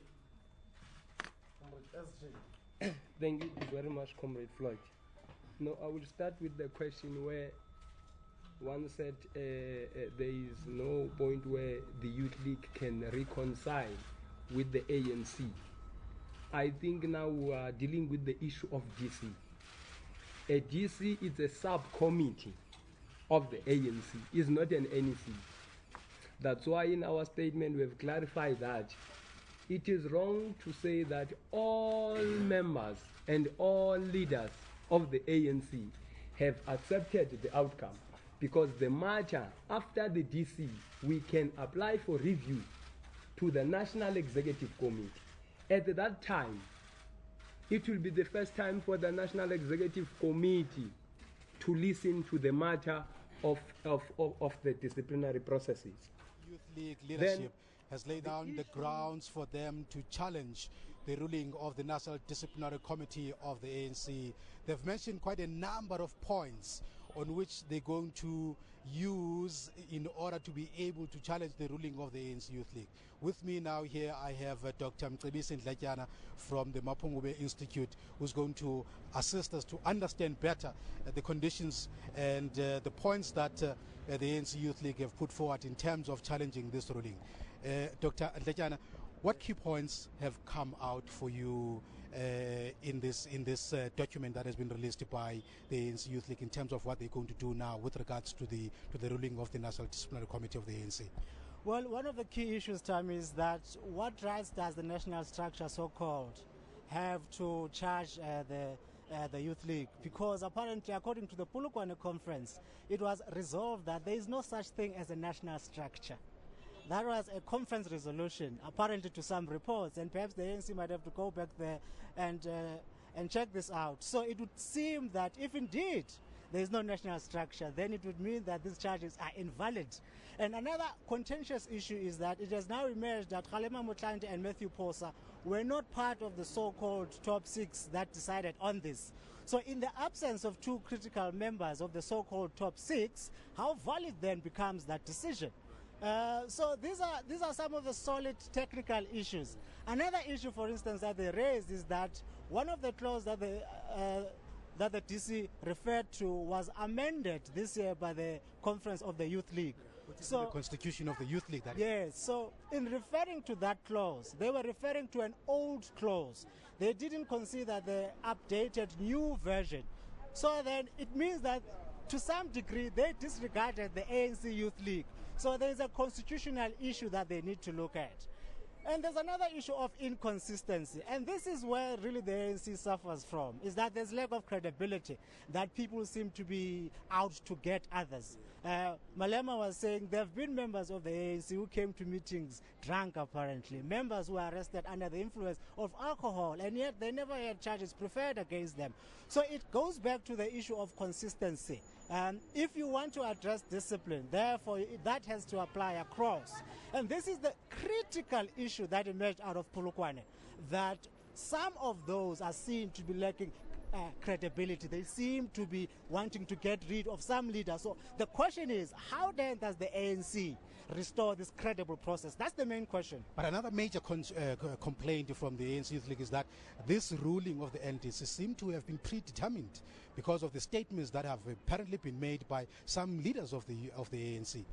Thank you very much, Comrade Floyd. No, I will start with the question where one said there is no point where the Youth League can reconcile with the ANC. I think now we are dealing with the issue of GC. A GC is a subcommittee of the ANC, it's not an NEC. That's why in our statement we have clarified that it is wrong to say that all members and all leaders of the ANC have accepted the outcome, because the matter after the DC, we can apply for review to the National Executive Committee. At that time, it will be the first time for the National Executive Committee to listen to the matter of the disciplinary processes. Youth League leadership has laid down the grounds for them to challenge the ruling of the National Disciplinary Committee of the ANC. They've mentioned quite a number of points on which they're going to use in order to be able to challenge the ruling of the ANC Youth League. With me now here I have Dr. Misrepresentation from the Mapungube Institute, who's going to assist us to understand better the conditions and the points that the ANC Youth League have put forward in terms of challenging this ruling. Dr. Misrepresentation, what key points have come out for you in this document that has been released by the ANC Youth League in terms of what they're going to do now with regards to the ruling of the National Disciplinary Committee of the ANC? Well, one of the key issues, Tom, is that what rights does the national structure, so-called, have to charge the Youth League? Because apparently, according to the Polokwane conference, it was resolved that there is no such thing as a national structure. That was a conference resolution, apparently to some reports, and perhaps the ANC might have to go back there and check this out. So it would seem that if indeed there is no national structure, then it would mean that these charges are invalid. And another contentious issue is that it has now emerged that Malema and Matthew Posa were not part of the so-called top six that decided on this. So in the absence of two critical members of the so-called top six, how valid then becomes that decision? So these are some of the solid technical issues. Another issue, for instance, that they raised is that one of the clauses that the DC referred to was amended this year by the Conference of the Youth League. So the Constitution of the Youth League. That yes. So in referring to that clause, they were referring to an old clause. They didn't consider the updated new version. So then it means that to some degree they disregarded the ANC Youth League. So there's a constitutional issue that they need to look at. And there's another issue of inconsistency. And this is where really the ANC suffers from, is that there's lack of credibility, that people seem to be out to get others. Malema was saying there have been members of the ANC who came to meetings drunk, apparently. Members who were arrested under the influence of alcohol, and yet they never had charges preferred against them. So it goes back to the issue of consistency. If you want to address discipline, therefore, that has to apply across. And this is the critical issue that emerged out of Polokwane, that some of those are seen to be lacking credibility. They seem to be wanting to get rid of some leaders. So the question is, how then does the ANC restore this credible process? That's the main question. But another major complaint from the ANC Youth League is that this ruling of the NDC seemed to have been predetermined because of the statements that have apparently been made by some leaders of the ANC.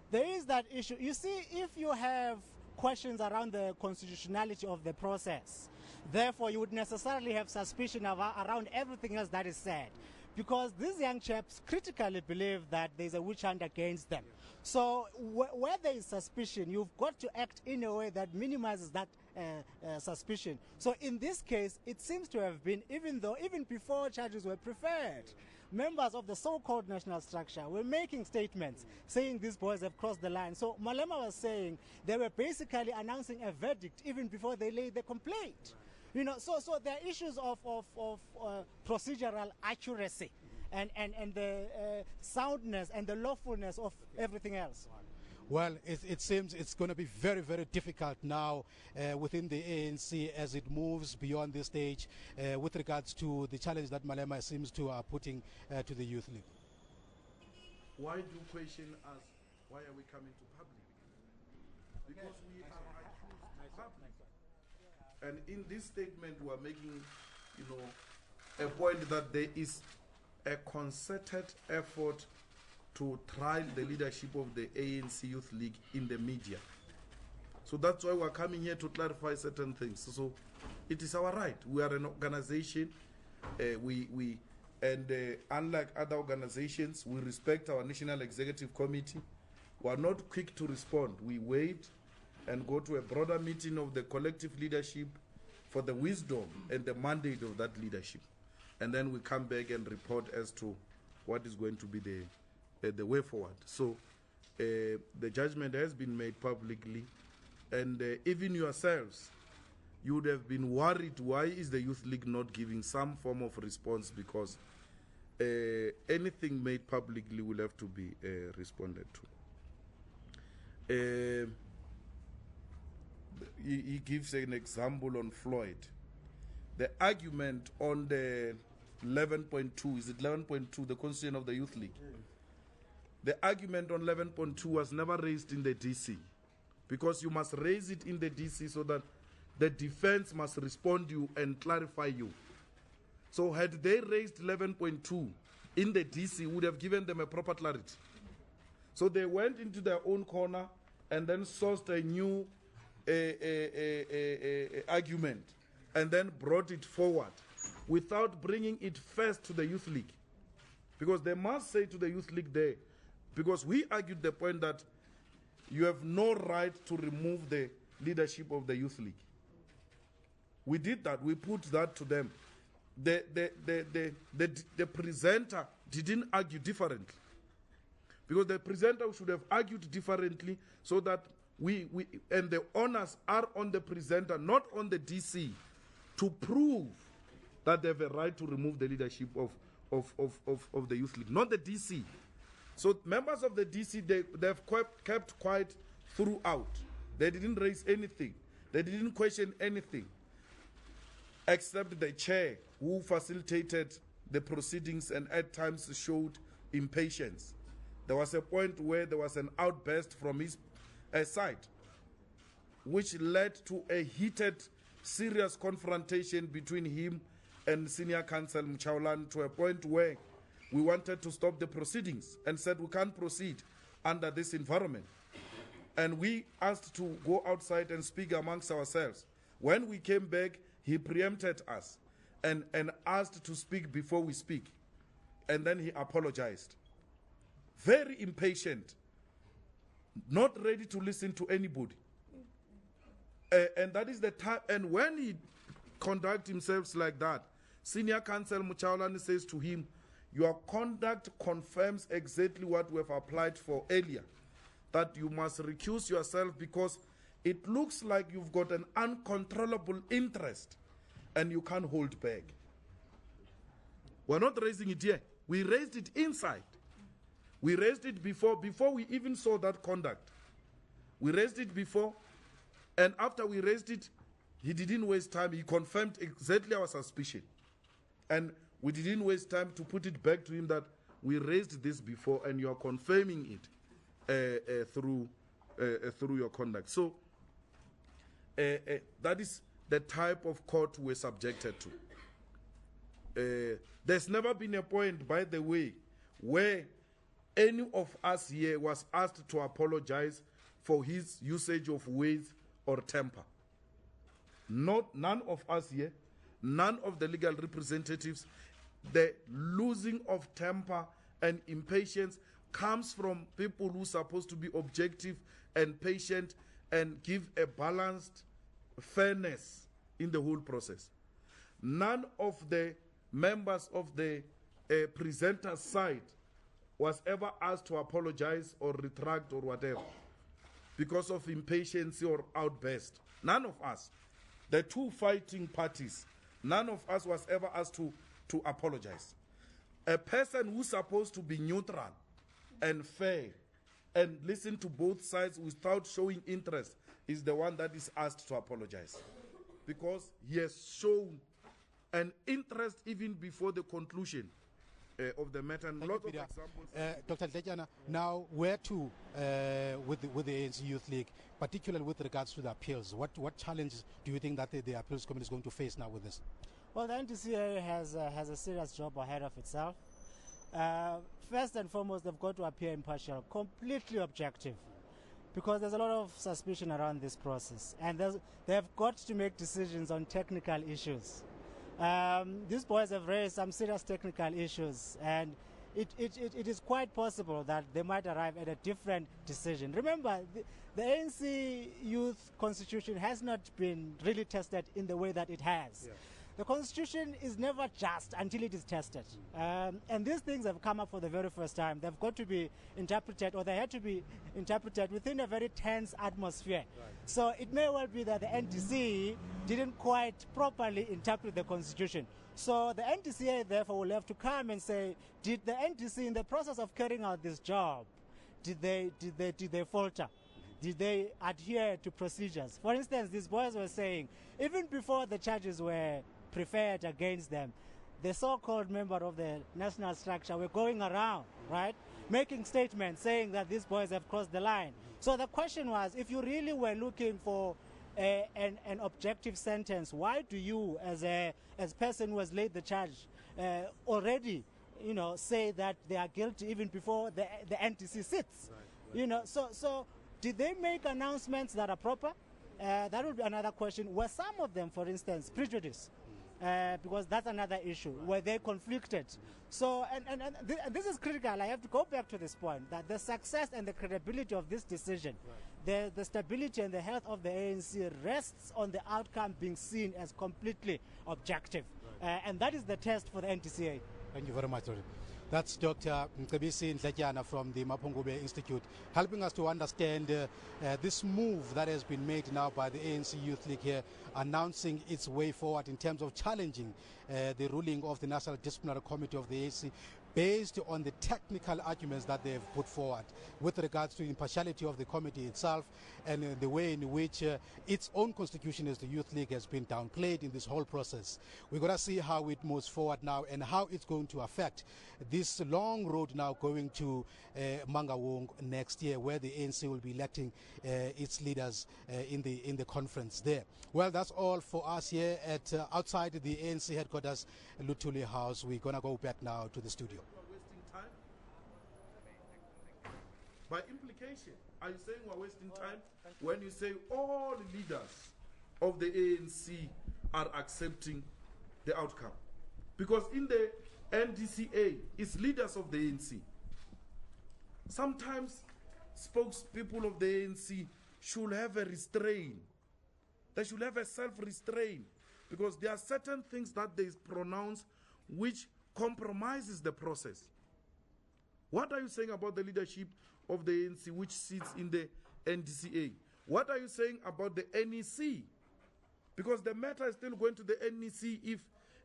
There is that issue. You see, if you have questions around the constitutionality of the process, therefore you would necessarily have suspicion around everything else that is said, because these young chaps critically believe that there's a witch hunt against them. So where there is suspicion, you've got to act in a way that minimizes that suspicion. So in this case, it seems to have been, even before charges were preferred, members of the so-called national structure were making statements saying these boys have crossed the line. So Malema was saying they were basically announcing a verdict even before they laid the complaint. You know, so there are issues of procedural accuracy and the soundness and the lawfulness of everything else. Well, it seems it's going to be very, very difficult now within the ANC as it moves beyond this stage with regards to the challenge that Malema seems to are putting to the Youth League. Why do you question us? Why are we coming to public? Because we are accused public. And in this statement, we are making, a point that there is a concerted effort to trial the leadership of the ANC Youth League in the media. So that's why we're coming here to clarify certain things. So it is our right. We are an organization. Unlike other organizations, we respect our National Executive Committee. We are not quick to respond. We wait and go to a broader meeting of the collective leadership for the wisdom and the mandate of that leadership. And then we come back and report as to what is going to be the way forward. So the judgment has been made publicly, and even yourselves, you would have been worried, why is the Youth League not giving some form of response? Because anything made publicly will have to be responded to. He gives an example on Floyd. The argument on the 11.2, is it 11.2, the Constitution of the Youth League? The argument on 11.2 was never raised in the DC, because you must raise it in the DC so that the defense must respond you and clarify you. So had they raised 11.2 in the DC, would have given them a proper clarity. So they went into their own corner and then sourced a new argument and then brought it forward without bringing it first to the Youth League. Because they must say to the Youth League there, because we argued the point that you have no right to remove the leadership of the Youth League. We did that. We put that to them. The presenter didn't argue differently, because the presenter should have argued differently, so that we and the honors are on the presenter, not on the DC, to prove that they have a right to remove the leadership of the Youth League, not the DC. So members of the DC, they've kept quiet throughout. They didn't raise anything. They didn't question anything, except the chair, who facilitated the proceedings and at times showed impatience. There was a point where there was an outburst from his aside, which led to a heated, serious confrontation between him and senior counsel Mchaulan, to a point where we wanted to stop the proceedings and said we can't proceed under this environment. And we asked to go outside and speak amongst ourselves. When we came back, he preempted us and asked to speak before we speak. And then he apologized. Very impatient, not ready to listen to anybody. And that is the time. And when he conducts himself like that, Senior Counsel Mchaulan says to him, your conduct confirms exactly what we have applied for earlier, that you must recuse yourself because it looks like you've got an uncontrollable interest and you can't hold back. We're not raising it here. We raised it inside. We raised it before we even saw that conduct. We raised it before, and after we raised it, he didn't waste time. He confirmed exactly our suspicion. And we didn't waste time to put it back to him that we raised this before and you are confirming it through your conduct. So that is the type of court we're subjected to. There's never been a point, by the way, where any of us here was asked to apologize for his usage of words or temper. None of us here, none of the legal representatives. The losing of temper and impatience comes from people who are supposed to be objective and patient and give a balanced fairness in the whole process. None of the members of the presenter's side was ever asked to apologize or retract or whatever because of impatience or outburst. None of us. The two fighting parties, none of us was ever asked to apologize. A person who's supposed to be neutral and fair and listen to both sides without showing interest is the one that is asked to apologize, because he has shown an interest even before the conclusion of the matter. And a lot of examples. Dr. Dlejana, now where to with the ANC Youth League, particularly with regards to the appeals? What challenges do you think that the appeals committee is going to face now with this? Well, the NDCA has a serious job ahead of itself. First and foremost, they've got to appear impartial, completely objective, because there's a lot of suspicion around this process, and they've got to make decisions on technical issues. These boys have raised some serious technical issues, and it is quite possible that they might arrive at a different decision. Remember, the ANC Youth Constitution has not been really tested in the way that it has. Yeah. The Constitution is never just until it is tested. And these things have come up for the very first time. They've got to be interpreted, or they had to be interpreted within a very tense atmosphere. Right. So it may well be that the NDC didn't quite properly interpret the Constitution. So the NDCA therefore will have to come and say, did the NDC in the process of carrying out this job, did they falter? Did they adhere to procedures? For instance, these boys were saying, even before the charges were preferred against them, the so-called member of the national structure were going around, right, making statements saying that these boys have crossed the line. So the question was, if you really were looking for an objective sentence, why do you, as person who has laid the charge, already, say that they are guilty even before the NTC sits? Right. So did they make announcements that are proper? That would be another question. Were some of them, for instance, prejudiced? Because that's another issue. Were they conflicted? So, and this is critical. I have to go back to this point, that the success and the credibility of this decision, the stability and the health of the ANC rests on the outcome being seen as completely objective. And that is the test for the NTCA. Thank you very much, Dr. That's Dr. Mcebisi Ntlejana from the Mapungube Institute, helping us to understand this move that has been made now by the ANC Youth League here, announcing its way forward in terms of challenging the ruling of the National Disciplinary Committee of the ANC. based on the technical arguments that they have put forward with regards to impartiality of the committee itself and the way in which its own constitution as the Youth League has been downplayed in this whole process. We're going to see how it moves forward now and how it's going to affect this long road now going to Mangaung next year, where the ANC will be electing its leaders in the conference there. Well, that's all for us here at outside the ANC headquarters, Luthuli House. We're going to go back now to the studio. We're wasting time? By implication, are you saying we're wasting time when you say all the leaders of the ANC are accepting the outcome? Because in the NDCA, it's leaders of the ANC. Sometimes spokespeople of the ANC should have a restraint. They should have a self-restraint, because there are certain things that they pronounce which compromises the process. What are you saying about the leadership of the ANC which sits in the NDCA? What are you saying about the NEC? Because the matter is still going to the NEC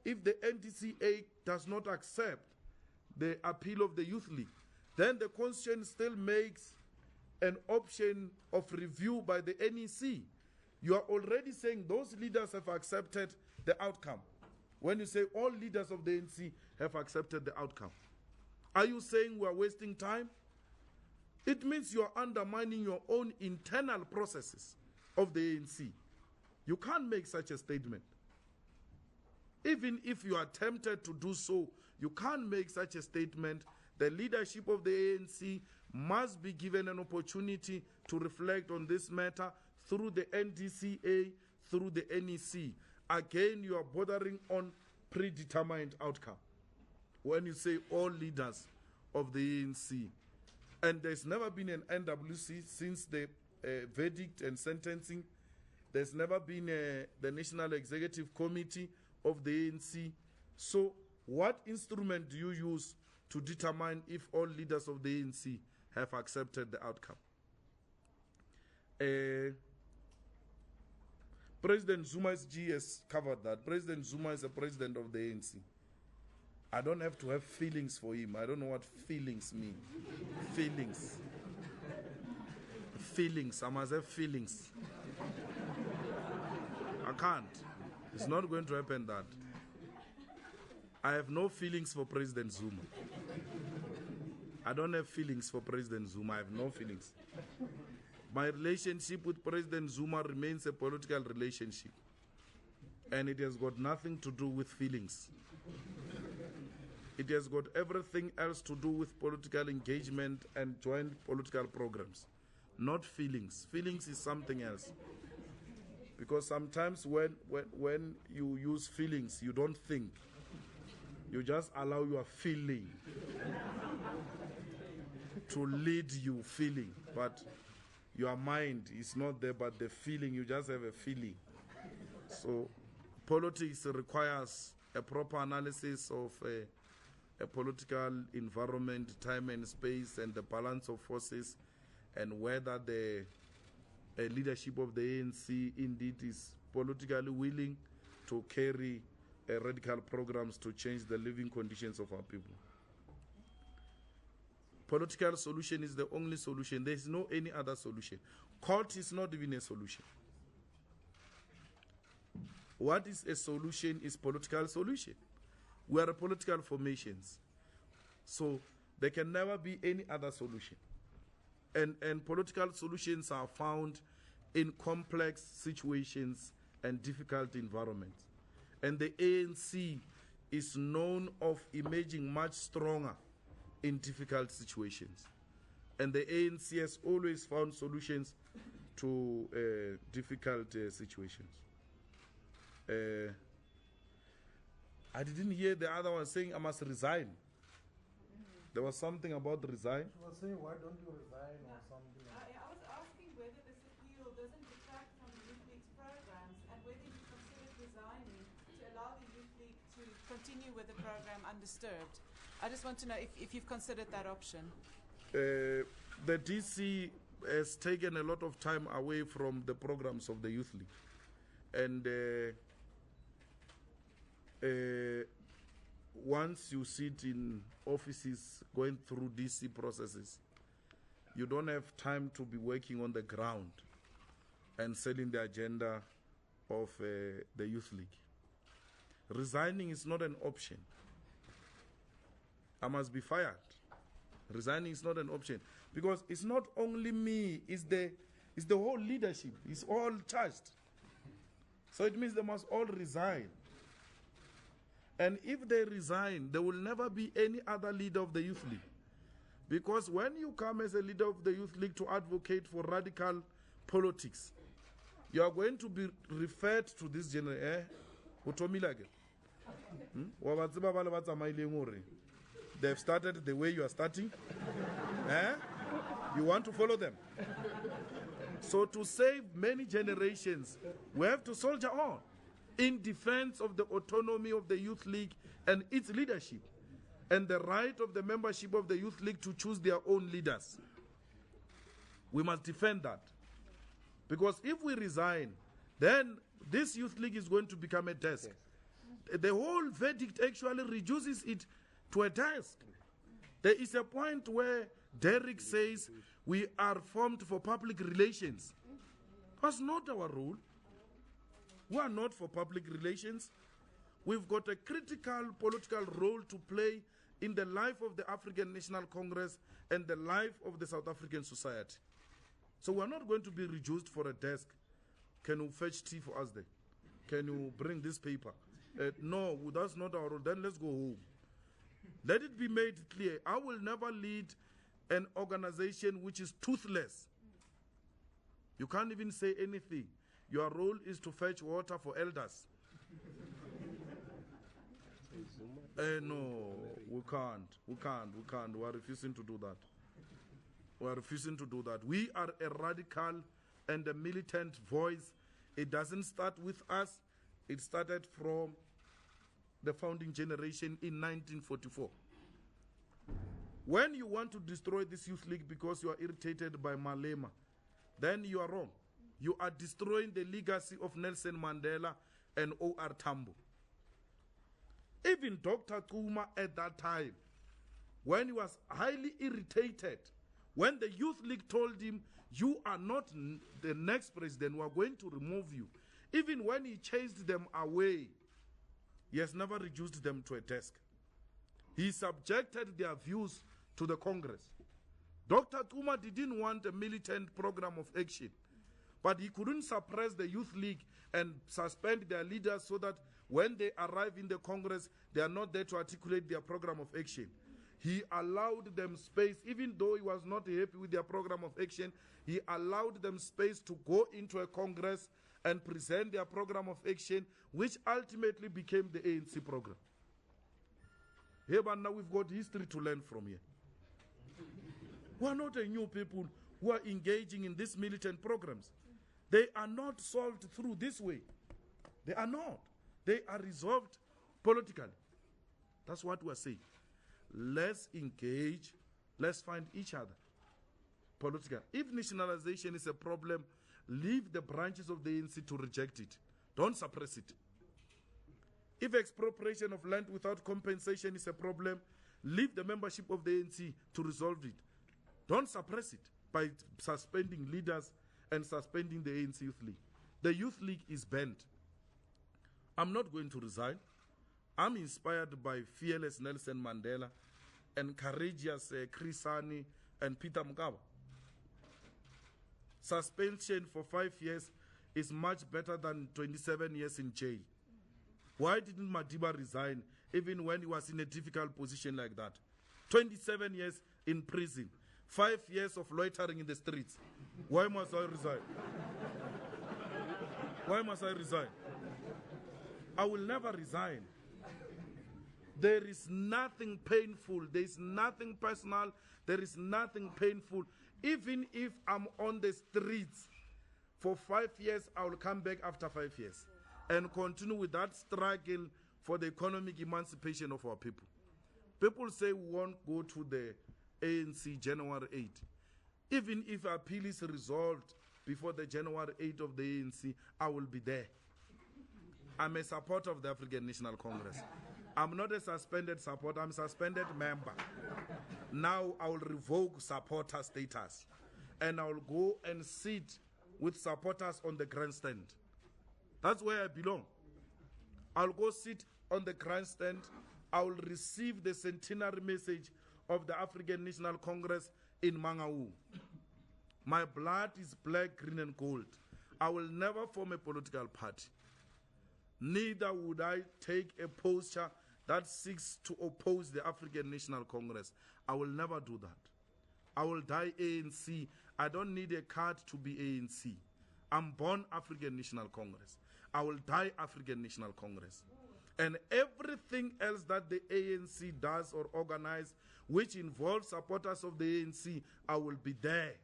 if the NDCA does not accept the appeal of the Youth League. Then the Constitution still makes an option of review by the NEC. You are already saying those leaders have accepted the outcome. When you say all leaders of the ANC have accepted the outcome, are you saying we are wasting time? It means you are undermining your own internal processes of the ANC. You can't make such a statement. Even if you are tempted to do so, you can't make such a statement. The leadership of the ANC must be given an opportunity to reflect on this matter through the NDCA, through the NEC. Again, you are bordering on predetermined outcome when you say all leaders of the ANC. And there's never been an NWC since the verdict and sentencing. There's never been the National Executive Committee of the ANC. So what instrument do you use to determine if all leaders of the ANC have accepted the outcome? President Zuma's G has covered that. President Zuma is the president of the ANC. I don't have to have feelings for him. I don't know what feelings mean. Feelings. Feelings. I must have feelings. I can't. It's not going to happen that. I have no feelings for President Zuma. I don't have feelings for President Zuma. I have no feelings. My relationship with President Zuma remains a political relationship. And it has got nothing to do with feelings. It has got everything else to do with political engagement and joint political programs, not feelings. Feelings is something else. Because sometimes when you use feelings, you don't think. You just allow your feeling to lead you feeling. But your mind is not there, but the feeling, you just have a feeling. So politics requires a proper analysis of a political environment, time and space, and the balance of forces, and whether the leadership of the ANC indeed is politically willing to carry radical programs to change the living conditions of our people. Political solution is the only solution. There is no any other solution. Court is not even a solution. What is a solution is political solution. We are political formations. So there can never be any other solution. And political solutions are found in complex situations and difficult environments. And the ANC is known of emerging much stronger in difficult situations. And the ANC has always found solutions to difficult situations. I didn't hear the other one saying I must resign. There was something about resign. She was saying, why don't you resign or something? I was asking whether this appeal doesn't detract from the Youth League's programs and whether you considered resigning to allow the Youth League to continue with the program undisturbed. I just want to know if you've considered that option. The DC has taken a lot of time away from the programs of the Youth League. And once you sit in offices going through DC processes, you don't have time to be working on the ground and selling the agenda of the Youth League. Resigning is not an option. I must be fired. Resigning is not an option. Because it's not only me, it's the whole leadership. It's all charged. So it means they must all resign. And if they resign, there will never be any other leader of the Youth League. Because when you come as a leader of the Youth League to advocate for radical politics, you are going to be referred to this generation. They've started the way you are starting. You want to follow them. So to save many generations, we have to soldier on in defense of the autonomy of the Youth League and its leadership, and the right of the membership of the Youth League to choose their own leaders. We must defend that. Because if we resign, then this Youth League is going to become a desk. Yes. The whole verdict actually reduces it to a desk. There is a point where Derek says we are formed for public relations. That's not our role. We are not for public relations. We've got a critical political role to play in the life of the African National Congress and the life of the South African society. So we're not going to be reduced for a desk. Can you fetch tea for us then? Can you bring this paper? No, that's not our role. Then let's go home. Let it be made clear, I will never lead an organization which is toothless. You can't even say anything. Your role is to fetch water for elders. No, we can't. We are refusing to do that. We are refusing to do that. We are a radical and a militant voice. It doesn't start with us. It started from the founding generation in 1944. When you want to destroy this Youth League because you are irritated by Malema, then you are wrong. You are destroying the legacy of Nelson Mandela and O.R. Tambo. Even Dr. Kuma at that time, when he was highly irritated, when the Youth League told him, you are not the next president, we are going to remove you. Even when he chased them away, he has never reduced them to a desk. He subjected their views to the Congress. Dr. Kuma didn't want a militant program of action, but he couldn't suppress the Youth League and suspend their leaders so that when they arrive in the Congress, they are not there to articulate their program of action. He allowed them space, even though he was not happy with their program of action, he allowed them space to go into a Congress and present their program of action, which ultimately became the ANC program. Here, but now we've got history to learn from here. We are not a new people who are engaging in these militant programs. They are not solved through this way. They are not. They are resolved politically. That's what we are saying. Let's engage. Let's find each other politically. If nationalization is a problem, leave the branches of the ANC to reject it. Don't suppress it. If expropriation of land without compensation is a problem, leave the membership of the ANC to resolve it. Don't suppress it by suspending leaders and suspending the ANC Youth League. The Youth League is banned. I'm not going to resign. I'm inspired by fearless Nelson Mandela and courageous Chris Hani and Peter Mugabe. Suspension for 5 years is much better than 27 years in jail. Why didn't Madiba resign even when he was in a difficult position like that? 27 years in prison, 5 years of loitering in the streets. Why must I resign? Why must I resign? I will never resign. There is nothing painful. There is nothing personal. There is nothing painful. Even if I'm on the streets for 5 years, I will come back after 5 years and continue with that struggle for the economic emancipation of our people. People say we won't go to the ANC January 8. Even if appeal is resolved before the January 8 of the ANC, I will be there. I'm a supporter of the African National Congress. I'm not a suspended supporter, I'm a suspended member. Now I will revoke supporter status and I will go and sit with supporters on the grandstand. That's where I belong. I'll go sit on the grandstand. I will receive the centenary message of the African National Congress in Mangaung. My blood is black, green, and gold. I will never form a political party. Neither would I take a posture that seeks to oppose the African National Congress. I will never do that. I will die ANC. I don't need a card to be ANC. I'm born African National Congress. I will die African National Congress. And everything else that the ANC does or organize, which involves supporters of the ANC, I will be there.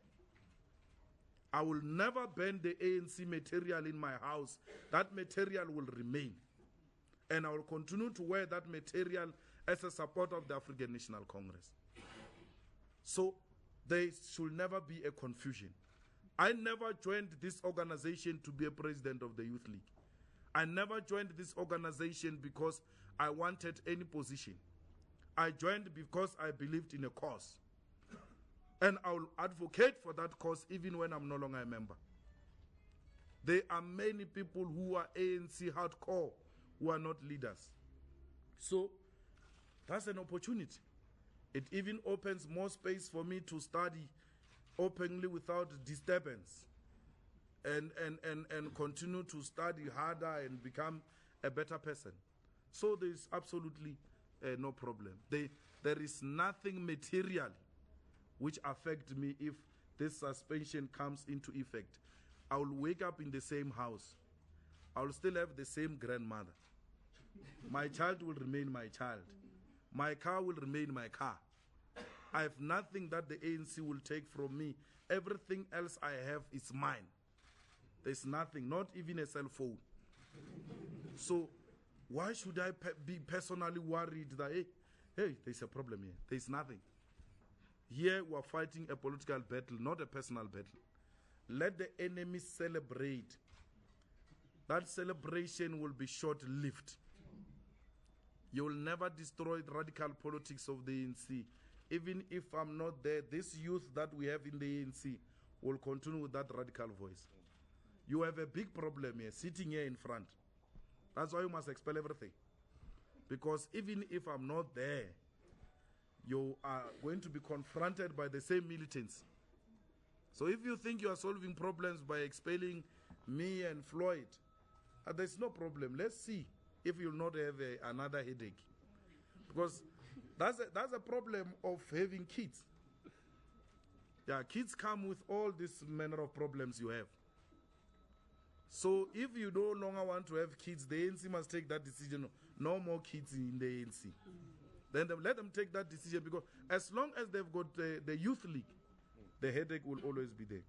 I will never burn the ANC material in my house. That material will remain. And I will continue to wear that material as a supporter of the African National Congress. So there should never be a confusion. I never joined this organization to be a president of the Youth League. I never joined this organization because I wanted any position. I joined because I believed in a cause. And I will advocate for that cause even when I'm no longer a member. There are many people who are ANC hardcore who are not leaders. So that's an opportunity. It even opens more space for me to study openly without disturbance and continue to study harder and become a better person. So there is absolutely no problem. There is nothing material which affects me if this suspension comes into effect. I will wake up in the same house. I will still have the same grandmother. My child will remain my child. My car will remain my car. I have nothing that the ANC will take from me. Everything else I have is mine. There's nothing, not even a cell phone. So why should I be personally worried that, hey, there's a problem here? There's nothing. Here we are fighting a political battle, not a personal battle. Let the enemy celebrate. That celebration will be short-lived. You will never destroy the radical politics of the ANC. Even if I'm not there, this youth that we have in the ANC will continue with that radical voice. You have a big problem here, sitting here in front. That's why you must expel everything. Because even if I'm not there, you are going to be confronted by the same militants. So if you think you are solving problems by expelling me and Floyd, there's no problem. Let's see if you'll not have another headache. Because that's a problem of having kids. Yeah, kids come with all this manner of problems you have. So if you no longer want to have kids, the ANC must take that decision. No more kids in the ANC. Then let them take that decision, because as long as they've got the Youth League, the headache will always be there.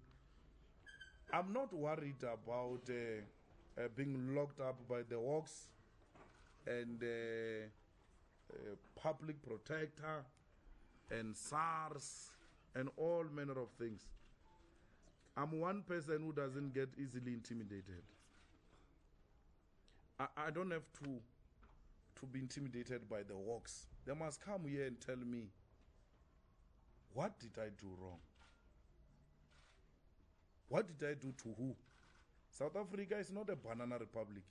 I'm not worried about being locked up by the Hawks and public protector and SARS and all manner of things. I'm one person who doesn't get easily intimidated. I don't have to be intimidated by the Hawks. They must come here and tell me, what did I do wrong? What did I do to who? South Africa is not a banana republic.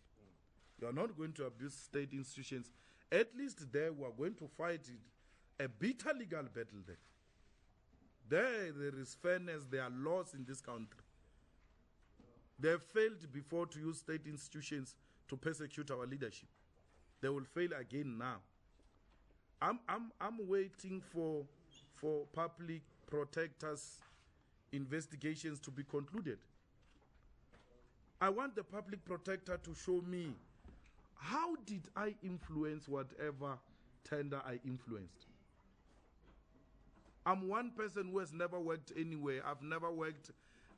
You are not going to abuse state institutions. At least there we are going to fight a bitter legal battle there. There is fairness, there are laws in this country. They have failed before to use state institutions to persecute our leadership. They will fail again now. I'm waiting for public protectors' investigations to be concluded. I want the public protector to show me, how did I influence whatever tender I influenced? I'm one person who has never worked anywhere. I've never worked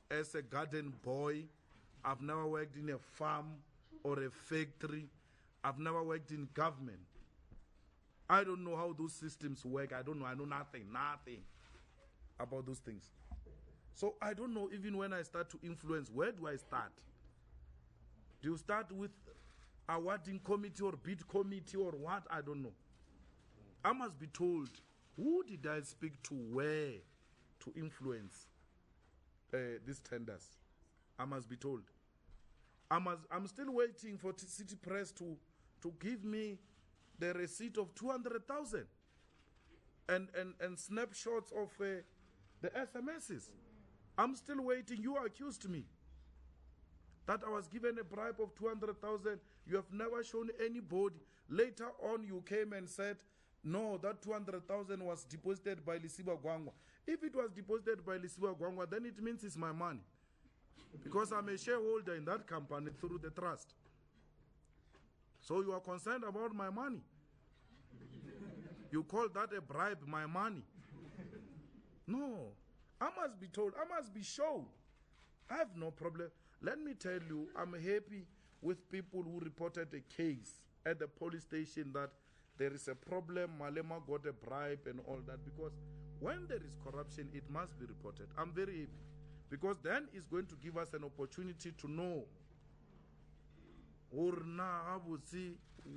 as a garden boy. I've never worked in a farm or a factory. I've never worked in government. I don't know how those systems work. I don't know. I know nothing about those things. So I don't know, even when I start to influence, where do I start? Do you start with awarding committee or bid committee or what, I don't know. I must be told, who did I speak to where to influence these tenders? I must be told. I'm still waiting for City Press to give me the receipt of 200,000 and snapshots of the SMSs. I'm still waiting. You accused me that I was given a bribe of 200,000. You have never shown anybody. Later on, you came and said, no, that 200,000 was deposited by Lisiba Gwangwa. If it was deposited by Lisiba Gwangwa, then it means it's my money. Because I'm a shareholder in that company through the trust. So you are concerned about my money. You call that a bribe, my money. No. I must be told, I must be shown. I have no problem. Let me tell you, I'm happy with people who reported a case at the police station that there is a problem, Malema got a bribe and all that, because when there is corruption, it must be reported. I'm very happy, because then it's going to give us an opportunity to know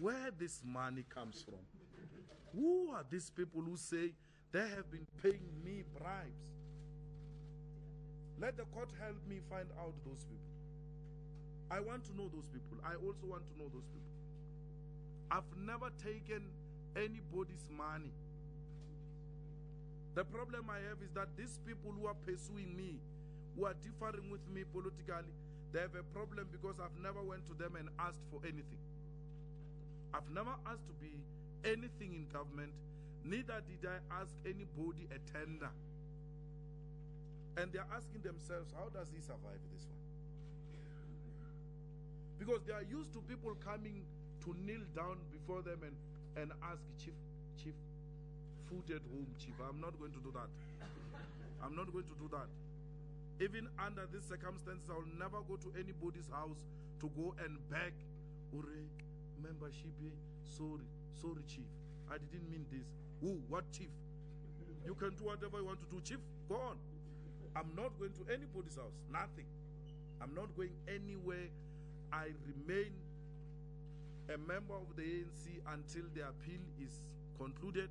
where this money comes from. Who are these people who say they have been paying me bribes? Let the court help me find out those people. I want to know those people. I also want to know those people. I've never taken anybody's money. The problem I have is that these people who are pursuing me, who are differing with me politically, they have a problem because I've never went to them and asked for anything. I've never asked to be anything in government, neither did I ask anybody a tender. And they're asking themselves, how does he survive this one? Because they are used to people coming to kneel down before them and ask, Chief, food at home, Chief. I'm not going to do that. I'm not going to do that. Even under these circumstances, I will never go to anybody's house to go and beg, membership, sorry, Chief. I didn't mean this. Who? What, Chief? You can do whatever you want to do, Chief. Go on. I'm not going to anybody's house. Nothing. I'm not going anywhere. I remain a member of the ANC until the appeal is concluded,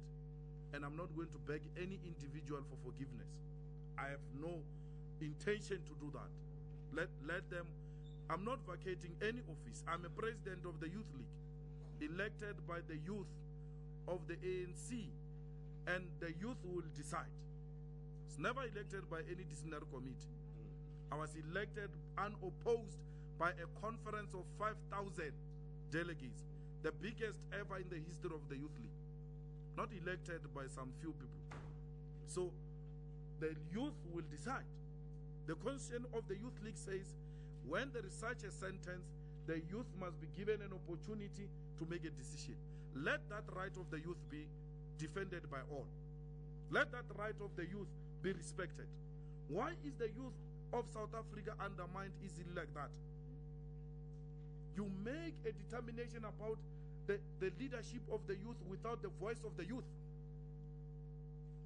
and I'm not going to beg any individual for forgiveness. I have no intention to do that. Let them. I'm not vacating any office. I'm a president of the Youth League, elected by the youth of the ANC, and the youth will decide. It's never elected by any disciplinary committee. I was elected unopposed by a conference of 5,000 delegates, the biggest ever in the history of the Youth League. Not elected by some few people. So the youth will decide. The constitution of the Youth League says when there is such a sentence, the youth must be given an opportunity to make a decision. Let that right of the youth be defended by all. Let that right of the youth be respected. Why is the youth of South Africa undermined easily like that? You make a determination about the leadership of the youth without the voice of the youth.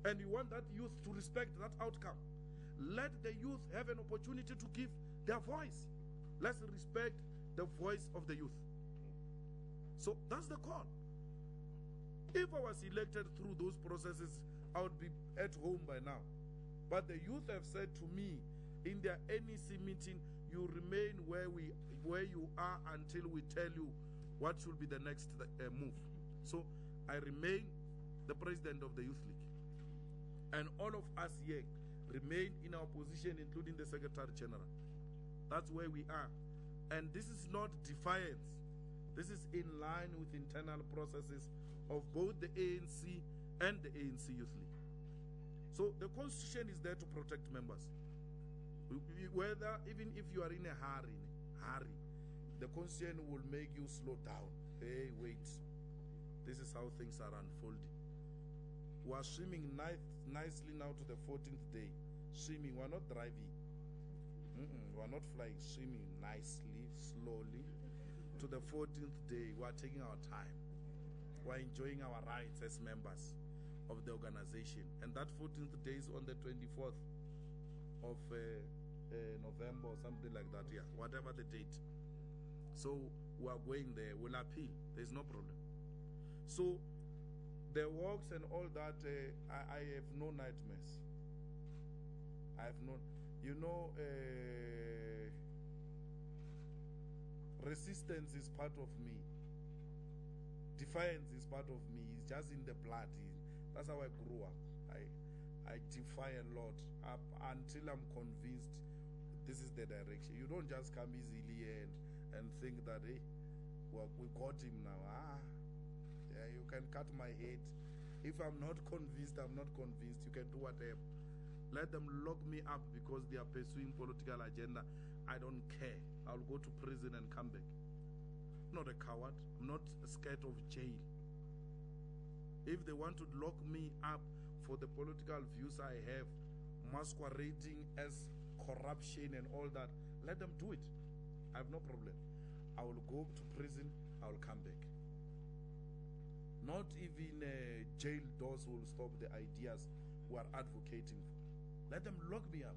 And you want that youth to respect that outcome. Let the youth have an opportunity to give their voice. Let's respect the voice of the youth. So that's the call. If I was elected through those processes, I would be at home by now. But the youth have said to me in their NEC meeting, you remain where you are until we tell you what should be the next move. So I remain the president of the Youth League. And all of us here remain in our position, including the Secretary General. That's where we are. And this is not defiance. This is in line with internal processes of both the ANC and the ANC Youth League. So the Constitution is there to protect members. Whether, even if you are in a hurry, the Constitution will make you slow down. Hey, wait. This is how things are unfolding. We are swimming nicely now to the 14th day. Swimming, we are not driving. We are not flying, swimming nicely, slowly. To the 14th day, we are taking our time. We are enjoying our rights as members of the organization. And that 14th day is on the 24th of November or something like that, yeah, whatever the date. So who are going there will appeal. There's no problem. So the walks and all that, I have no nightmares. I have no, you know, resistance is part of me. Defiance is part of me. It's just in the blood. That's how I grew up. I defy a lot up until I'm convinced this is the direction. You don't just come easily and think that, hey, well, we got him now. Yeah, you can cut my head. If I'm not convinced, I'm not convinced. You can do whatever. Let them lock me up because they are pursuing political agenda. I don't care. I'll go to prison and come back. I'm not a coward. I'm not scared of jail. If they want to lock me up for the political views I have, masquerading as corruption and all that, let them do it. I have no problem. I will go to prison. I will come back. Not even jail doors will stop the ideas we are advocating for. Let them lock me up.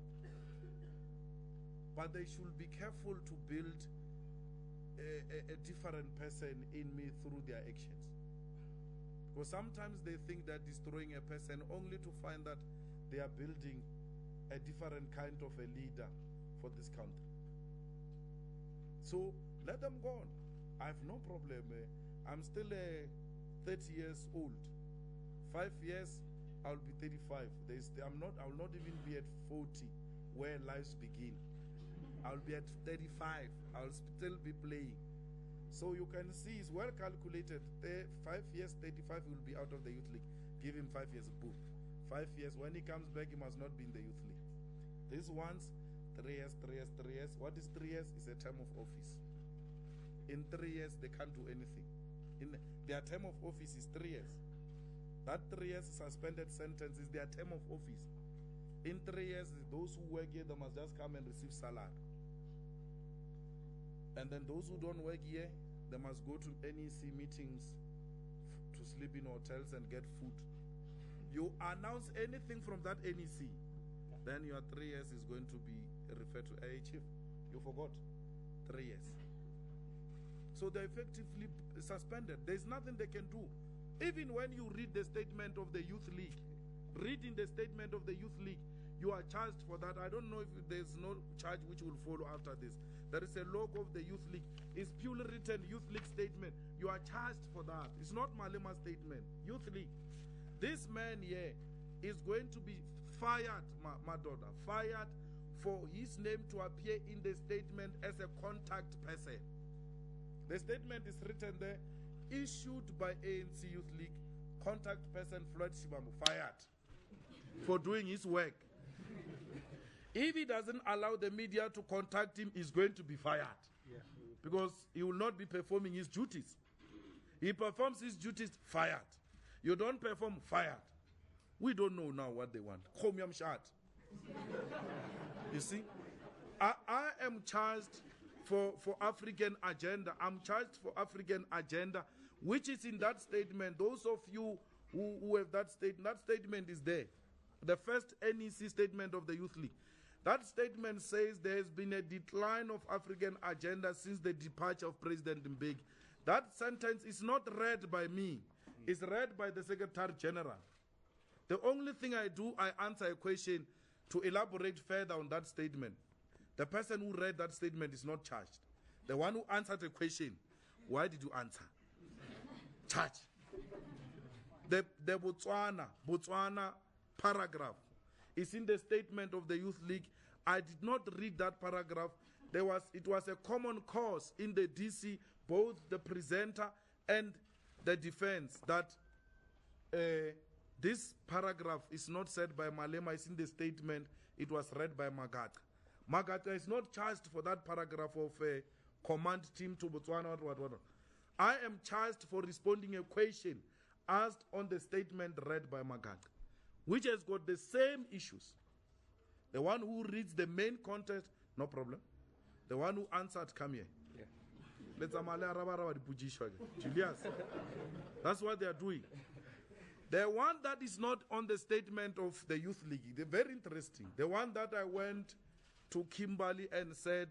But they should be careful to build a different person in me through their actions. Because sometimes they think they're destroying a person only to find that they are building a different kind of a leader for this country. So let them go on. I have no problem. I'm still 30 years old. 5 years, I'll be 35. I will not even be at 40 where lives begin. I'll be at 35. I'll still be playing. So you can see it's well calculated. 5 years, 35 will be out of the Youth League. Give him 5 years, boom. 5 years. When he comes back, he must not be in the Youth League. This once, 3 years, 3 years, 3 years. What is 3 years? It's a term of office. In 3 years, they can't do anything. Their term of office is 3 years. That 3 years suspended sentence is their term of office. In 3 years, those who work here, they must just come and receive salary. And then those who don't work here, they must go to NEC meetings to sleep in hotels and get food. You announce anything from that NEC, then your 3 years is going to be referred to. Hey, Chief, you forgot 3 years. So they're effectively suspended. There's nothing they can do. Even when you read the statement of the Youth League, reading the statement of the Youth League, you are charged for that. I don't know if there's no charge which will follow after this. There is a logo of the Youth League. It's purely written Youth League statement. You are charged for that. It's not Malema statement. Youth League. This man here is going to be fired, my daughter, fired for his name to appear in the statement as a contact person. The statement is written there, issued by ANC Youth League, contact person Floyd Shibamu, fired for doing his work. If he doesn't allow the media to contact him, he's going to be fired. Yeah. Because he will not be performing his duties. He performs his duties, fired. You don't perform, fired. We don't know now what they want. Chromium shot. You see? I am charged for African agenda. I'm charged for African agenda, which is in that statement. Those of you who have that statement is there. The first NEC statement of the Youth League. That statement says there has been a decline of African agenda since the departure of President Mbeki. That sentence is not read by me. It's read by the Secretary General. The only thing I do, I answer a question to elaborate further on that statement. The person who read that statement is not charged. The one who answered the question, why did you answer? Charged. The Botswana paragraph is in the statement of the Youth League. I did not read that paragraph. It was a common cause in the DC, both the presenter and the defense, that this paragraph is not said by Malema, it's in the statement. It was read by Magata. Magata is not charged for that paragraph of a command team to Botswana. What. I am charged for responding a question asked on the statement read by Magata, which has got the same issues. The one who reads the main content, no problem. The one who answered, come here. Yeah. Julius. That's what they are doing. The one that is not on the statement of the Youth League, they're very interesting. The one that I went to Kimberley and said,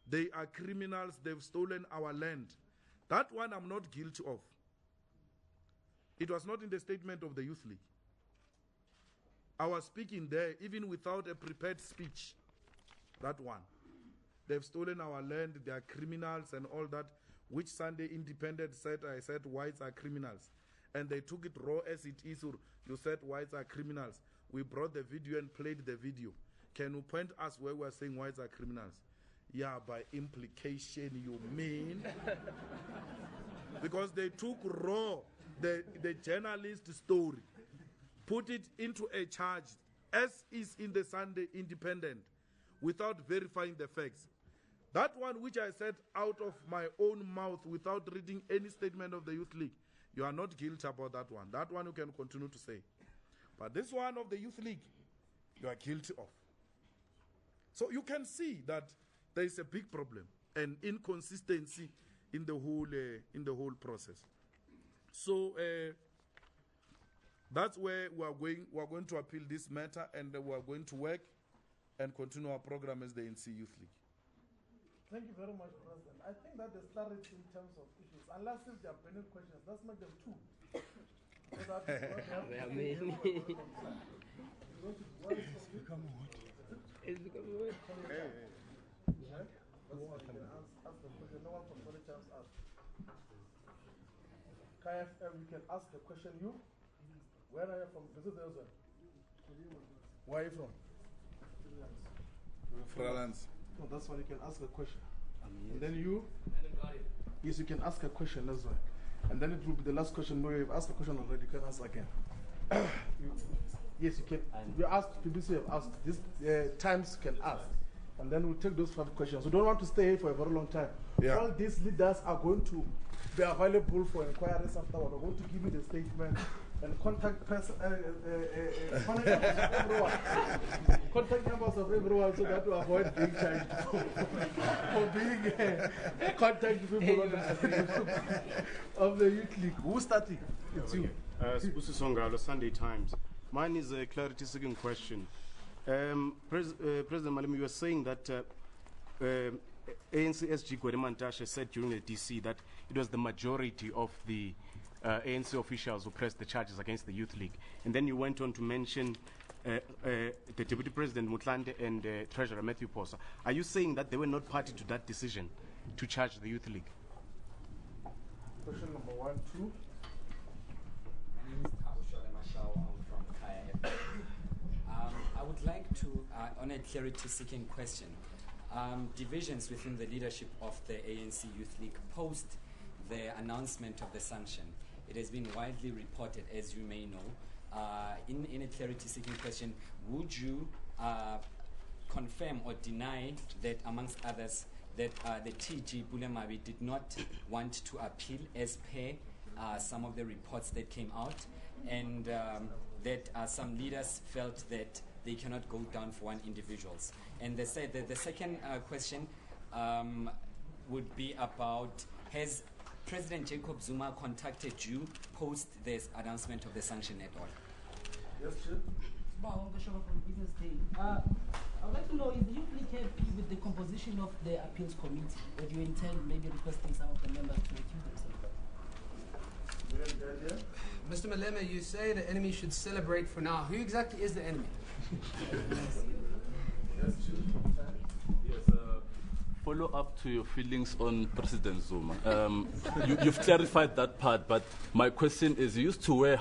They are criminals. They've stolen our land. That one I'm not guilty of. It was not in the statement of the Youth League. I was speaking there even without a prepared speech. That one. They've stolen our land. They are criminals and all that. Which Sunday Independent said, I said whites are criminals. And they took it raw as it is. You said whites are criminals. We brought the video and played the video. Can you point us where we are saying whites are criminals? Yeah, by implication you mean. Because they took raw the journalist story, put it into a charge, as is in the Sunday Independent, without verifying the facts. That one which I said out of my own mouth without reading any statement of the Youth League, you are not guilty about that one. That one you can continue to say. But this one of the Youth League, you are guilty of. So you can see that there is a big problem and inconsistency in the whole process. So that's where we are going to appeal this matter, and we are going to work and continue our program as the Anc Youth League. Thank you very much, President. I think that there's clarity in terms of issues. Unless if there are burning questions, let's make them two. So that There are many. It's become what? It's become what? Hey. That's why you can ask the question. No one from Tony Champs asked. KFM, you can ask the question. You? Where are you from? Visit the other. Where are you from? Fralans. No, that's why you can ask a question. And then you? Yes, you can ask a question as well. And then it will be the last question. No, you've asked the question already. You can ask again. Yes, you can. You asked, BBC have asked. This times you can ask. And then we'll take those 5 questions. We don't want to stay here for a very long time. Yeah. All these leaders are going to be available for inquiries afterward. We're going to give you the statement and contact person, contact numbers of everyone. Contact numbers of everyone so that we avoid being charged for being contact people of the Youth League. Who's starting? It's you. Spusi Songalo, Sunday Times. Mine is a clarity-seeking question. President Malema, you were saying that ANC SG Gwerimantashe said during the DC that it was the majority of the ANC officials who pressed the charges against the Youth League. And then you went on to mention the Deputy President Mutlande and Treasurer Matthew Posa. Are you saying that they were not party to that decision to charge the Youth League? Question number 1, 2. My name is Tausho Lemashao. I'm from Kaya. I would like to, on a clarity-seeking question, divisions within the leadership of the ANC Youth League post the announcement of the sanction. It has been widely reported, as you may know. In a clarity-seeking question, would you confirm or deny that, amongst others, that the TG Bulemabi did not want to appeal as per some of the reports that came out, and that some leaders felt that they cannot go down for one individuals? And they said that the second question would be about, has President Jacob Zuma contacted you post this announcement of the sanction at all? Yes, Chip. From Business Day. I would like to know, is the Youth League happy with the composition of the appeals committee, or do you intend maybe requesting some of the members to recuse themselves? Mr. Malema, you say the enemy should celebrate for now. Who exactly is the enemy? Follow up to your feelings on President Zuma. You've clarified that part, but my question is, you used to wear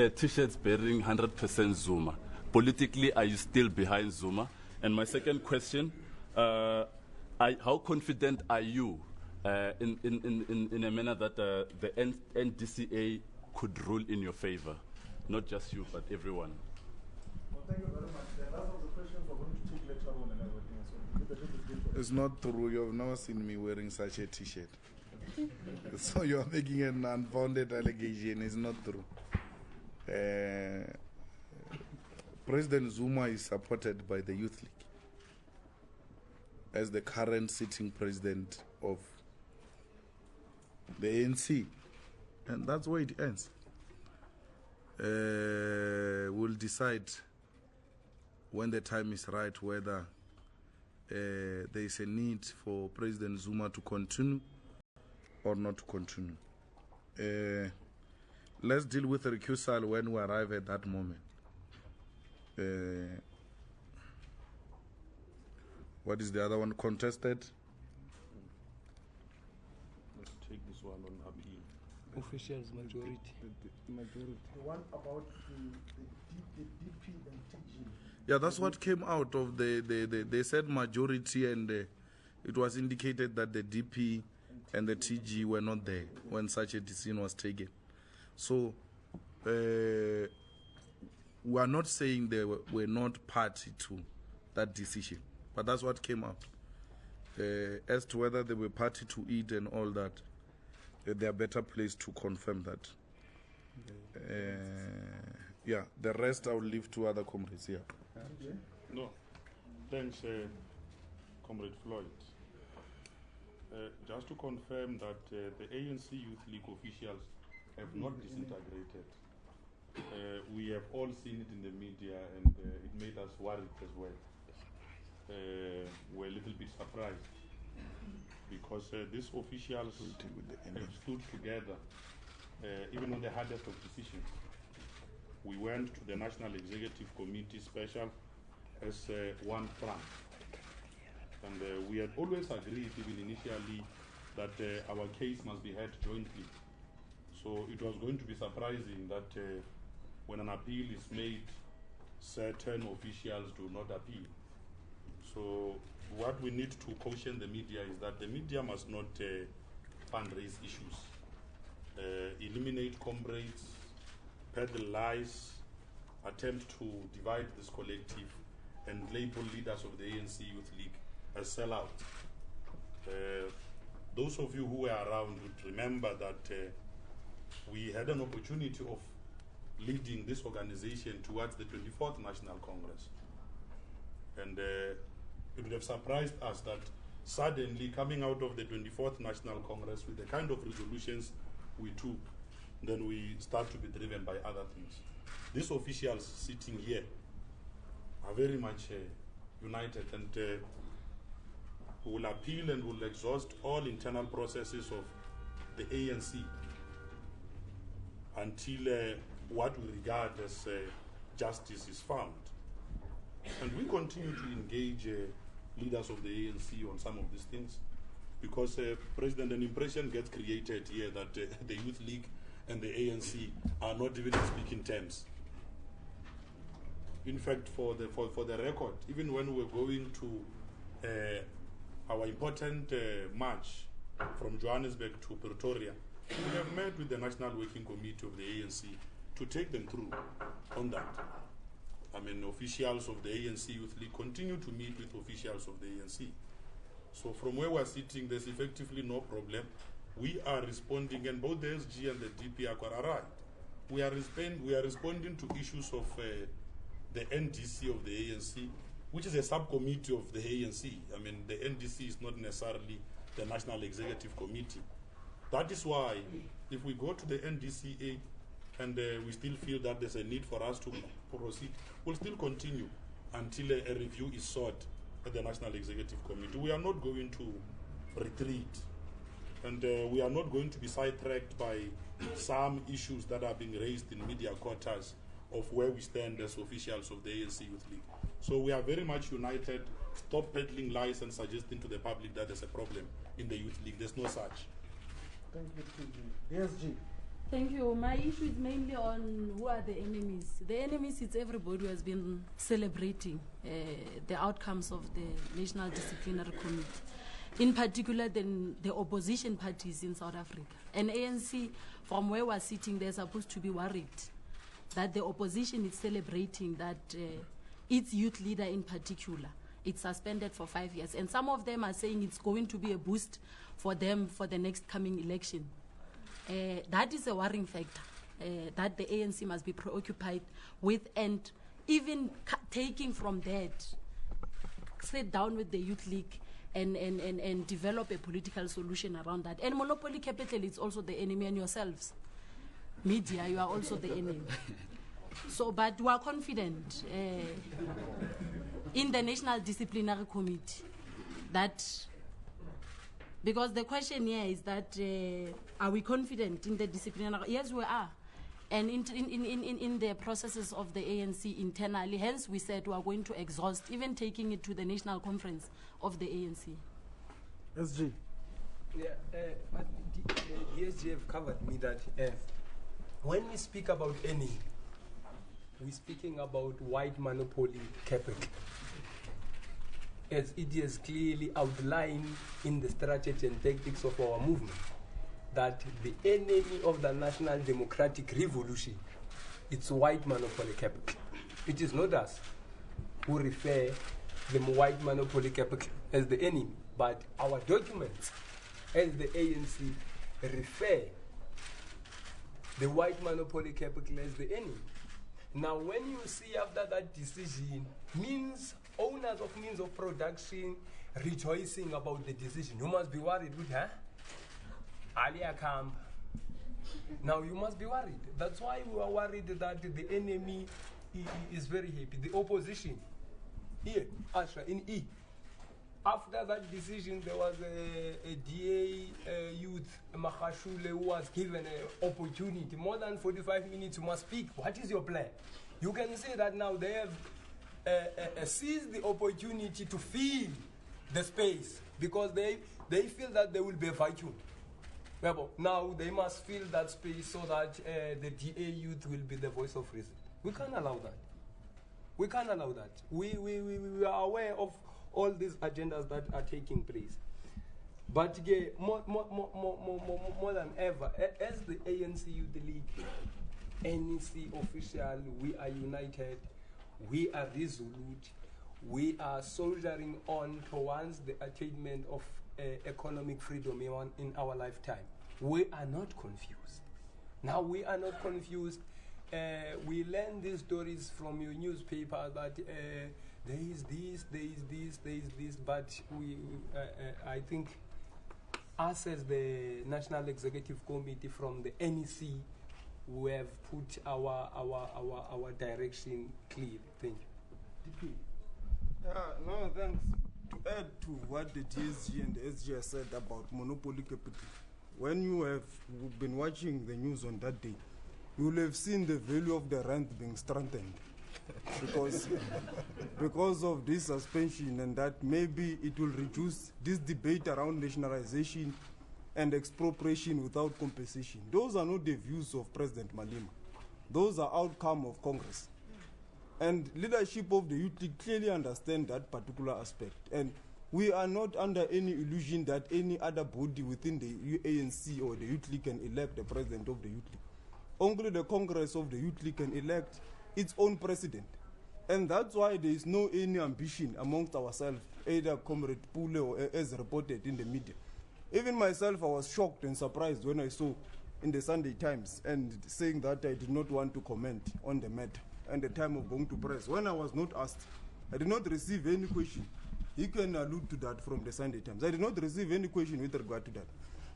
T-shirts bearing 100% Zuma. Politically, are you still behind Zuma? And my second question, how confident are you in a manner that the NDCA could rule in your favor? Not just you, but everyone. Well, thank you very much. That was the question we're going to take later on and everything. So it's not true. You've never seen me wearing such a T-shirt. So you're making an unfounded allegation. It's not true. President Zuma is supported by the Youth League as the current sitting president of the ANC. And that's where it ends. We'll decide when the time is right whether there is a need for President Zuma to continue or not to continue. Let's deal with the recusal when we arrive at that moment. What is the other one? Contested? Let's take this one on appeal. Officials majority. The one about the DP and TG. Yeah, that's what came out of they said majority, and it was indicated that the DP and the TG were not there when such a decision was taken. So we are not saying they were not party to that decision, but that's what came out. As to whether they were party to it and all that, they are better placed to confirm that. Yeah, the rest I will leave to other comrades here. No, thanks, Comrade Floyd. Just to confirm that the ANC Youth League officials have not disintegrated. We have all seen it in the media, and it made us worried as well. We're a little bit surprised because these officials have stood together even on the hardest of decisions. We went to the National Executive Committee special as one front. And we had always agreed, even initially, that our case must be heard jointly. So it was going to be surprising that when an appeal is made, certain officials do not appeal. So what we need to caution the media is that the media must not fundraise issues, eliminate comrades, peddle lies, attempt to divide this collective, and label leaders of the ANC Youth League as sellouts. Those of you who were around would remember that we had an opportunity of leading this organization towards the 24th National Congress. And it would have surprised us that suddenly coming out of the 24th National Congress with the kind of resolutions we took, then we start to be driven by other things. These officials sitting here are very much united, and will appeal and will exhaust all internal processes of the ANC until what we regard as justice is found. And we continue to engage leaders of the ANC on some of these things, because President, an impression gets created here that the Youth League and the ANC are not even speaking terms. In fact, for the record, even when we're going to our important march from Johannesburg to Pretoria, we have met with the National Working Committee of the ANC to take them through on that. I mean, officials of the ANC Youth League continue to meet with officials of the ANC. So from where we're sitting, there's effectively no problem. We are responding, and both the SG and the DP are quite right. We are responding to issues of the NDC of the ANC, which is a subcommittee of the ANC. I mean, the NDC is not necessarily the National Executive Committee. That is why, if we go to the NDCA and we still feel that there's a need for us to proceed, we'll still continue until a review is sought at the National Executive Committee. We are not going to retreat, and we are not going to be sidetracked by some issues that are being raised in media quarters of where we stand as officials of the ANC Youth League. So we are very much united. Stop peddling lies and suggesting to the public that there's a problem in the Youth League. There's no such. Thank you, TG. DSG. Thank you. My issue is mainly on who are the enemies. The enemies is everybody who has been celebrating the outcomes of the National Disciplinary Committee. In particular, the opposition parties in South Africa. And ANC, from where we're sitting, they're supposed to be worried that the opposition is celebrating that its youth leader in particular, it's suspended for 5 years. And some of them are saying it's going to be a boost for them for the next coming election. That is a worrying factor that the ANC must be preoccupied with, and even taking from that, sit down with the Youth League and develop a political solution around that. And monopoly capital is also the enemy, and yourselves, media, you are also the enemy. So, but we are confident in the National Disciplinary Committee that, because the question here is that are we confident in the disciplinary? Yes, we are. And in the processes of the ANC internally, hence we said we are going to exhaust, even taking it to the national conference of the ANC. SG. Yeah, but the SG have covered me that when we speak about any, we're speaking about white monopoly capital. As it is clearly outlined in the strategy and tactics of our movement, that the enemy of the national democratic revolution, it's white monopoly capital. It is not us who refer the white monopoly capital as the enemy, but our documents as the ANC refer the white monopoly capital as the enemy. Now, when you see after that decision, owners of means of production rejoicing about the decision, you must be worried with her. Alia Camp. Now you must be worried. That's why we are worried that the enemy is very happy. The opposition here, Asha, in E. After that decision, there was a DA youth, Mahashule, who was given an opportunity. More than 45 minutes, you must speak. What is your plan? You can see that now they have seized the opportunity to fill the space because they feel that they will be a vacuum. Now they must fill that space so that the DA youth will be the voice of reason. We can't allow that. We can't allow that. We are aware of all these agendas that are taking place. But more than ever, as the ANC Youth League, NEC official, we are united, we are resolute, we are soldiering on towards the attainment of economic freedom in our lifetime. We are not confused. Now we are not confused. We learn these stories from your newspaper that there is this, there is this, there is this, but I think us as the National Executive Committee from the NEC, we have put our direction clear. Thank you. No, thanks. To add to what the TSG and the SG have said about monopoly capital, when you have been watching the news on that day, you will have seen the value of the rand being strengthened because of this suspension, and that maybe it will reduce this debate around nationalization and expropriation without compensation. Those are not the views of President Malema. Those are outcome of Congress. And leadership of the Youth League clearly understand that particular aspect. And we are not under any illusion that any other body within the ANC or the Youth League can elect the president of the Youth League. Only the Congress of the Youth League can elect its own president. And that's why there is no any ambition amongst ourselves, either Comrade Pule or as reported in the media. Even myself, I was shocked and surprised when I saw in the Sunday Times and saying that I did not want to comment on the matter and the time of going to press. When I was not asked, I did not receive any question. You can allude to that from the Sunday Times. I did not receive any question with regard to that.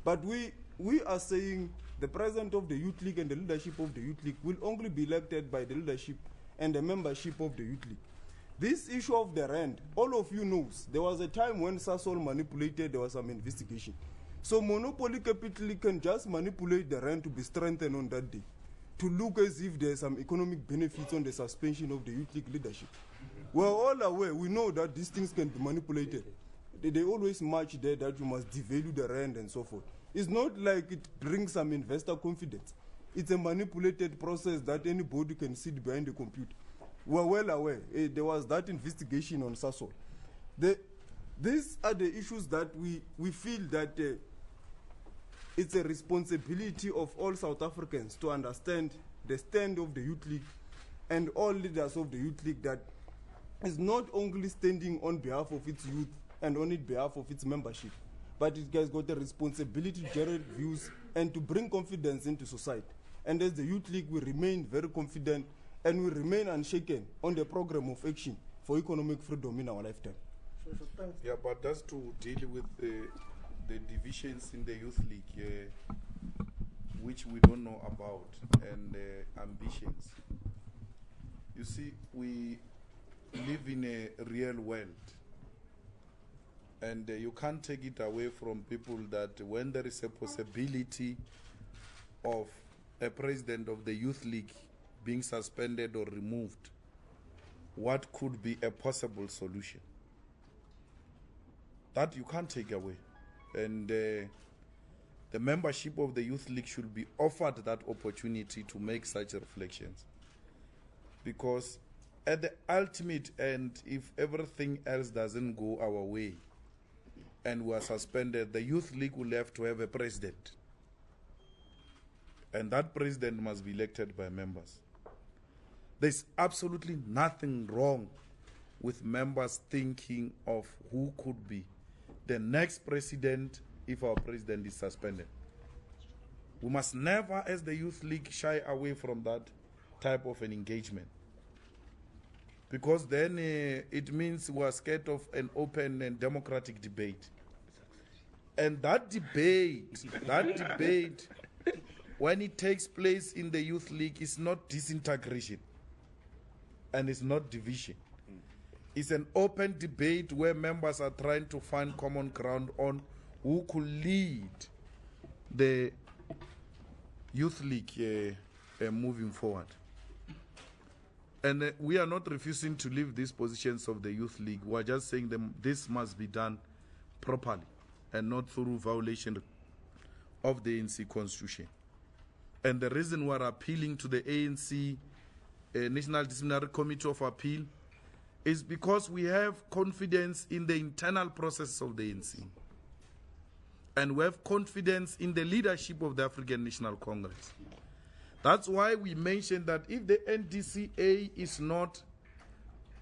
But we are saying the president of the Youth League and the leadership of the Youth League will only be elected by the leadership and the membership of the Youth League. This issue of the rand, all of you knows, there was a time when Sasol manipulated, there was some investigation. So monopoly capital can just manipulate the rand to be strengthened on that day, to look as if there's some economic benefits on the suspension of the Youth League leadership. We're all aware, we know that these things can be manipulated. They always march there that you must devalue the rand and so forth. It's not like it brings some investor confidence. It's a manipulated process that anybody can sit behind the computer. We're well aware. There was that investigation on Sasol. These are the issues that we feel that it's a responsibility of all South Africans to understand the stand of the Youth League and all leaders of the Youth League that is not only standing on behalf of its youth and on behalf of its membership, but it has got a responsibility to generate views and to bring confidence into society. And as the Youth League, we remain very confident and we remain unshaken on the program of action for economic freedom in our lifetime. Yeah, but that's to deal with the divisions in the Youth League, which we don't know about, and ambitions. You see, we live in a real world. And you can't take it away from people that when there is a possibility of a president of the Youth League being suspended or removed, what could be a possible solution? That you can't take away. And the membership of the Youth League should be offered that opportunity to make such reflections. Because at the ultimate end, if everything else doesn't go our way and we are suspended, the Youth League will have to have a president. And that president must be elected by members. There's absolutely nothing wrong with members thinking of who could be the next president if our president is suspended. We must never, as the Youth League, shy away from that type of an engagement. Because then it means we are scared of an open and democratic debate. And that debate, when it takes place in the Youth League, is not disintegration and it's not division. It's an open debate where members are trying to find common ground on who could lead the Youth League moving forward. And we are not refusing to leave these positions of the Youth League. We are just saying this must be done properly and not through violation of the ANC Constitution. And the reason we are appealing to the ANC National Disciplinary Committee of Appeal is because we have confidence in the internal process of the ANC. And we have confidence in the leadership of the African National Congress. That's why we mentioned that if the NDCA is not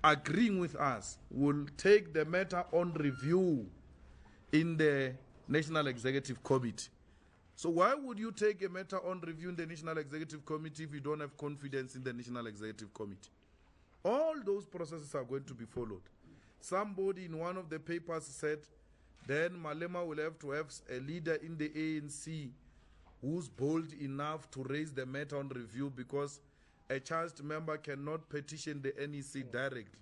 agreeing with us, we'll take the matter on review in the National Executive Committee. So why would you take a matter on review in the National Executive Committee if you don't have confidence in the National Executive Committee? All those processes are going to be followed. Somebody in one of the papers said, then Malema will have to have a leader in the ANC who's bold enough to raise the matter on review, because a charged member cannot petition the NEC directly.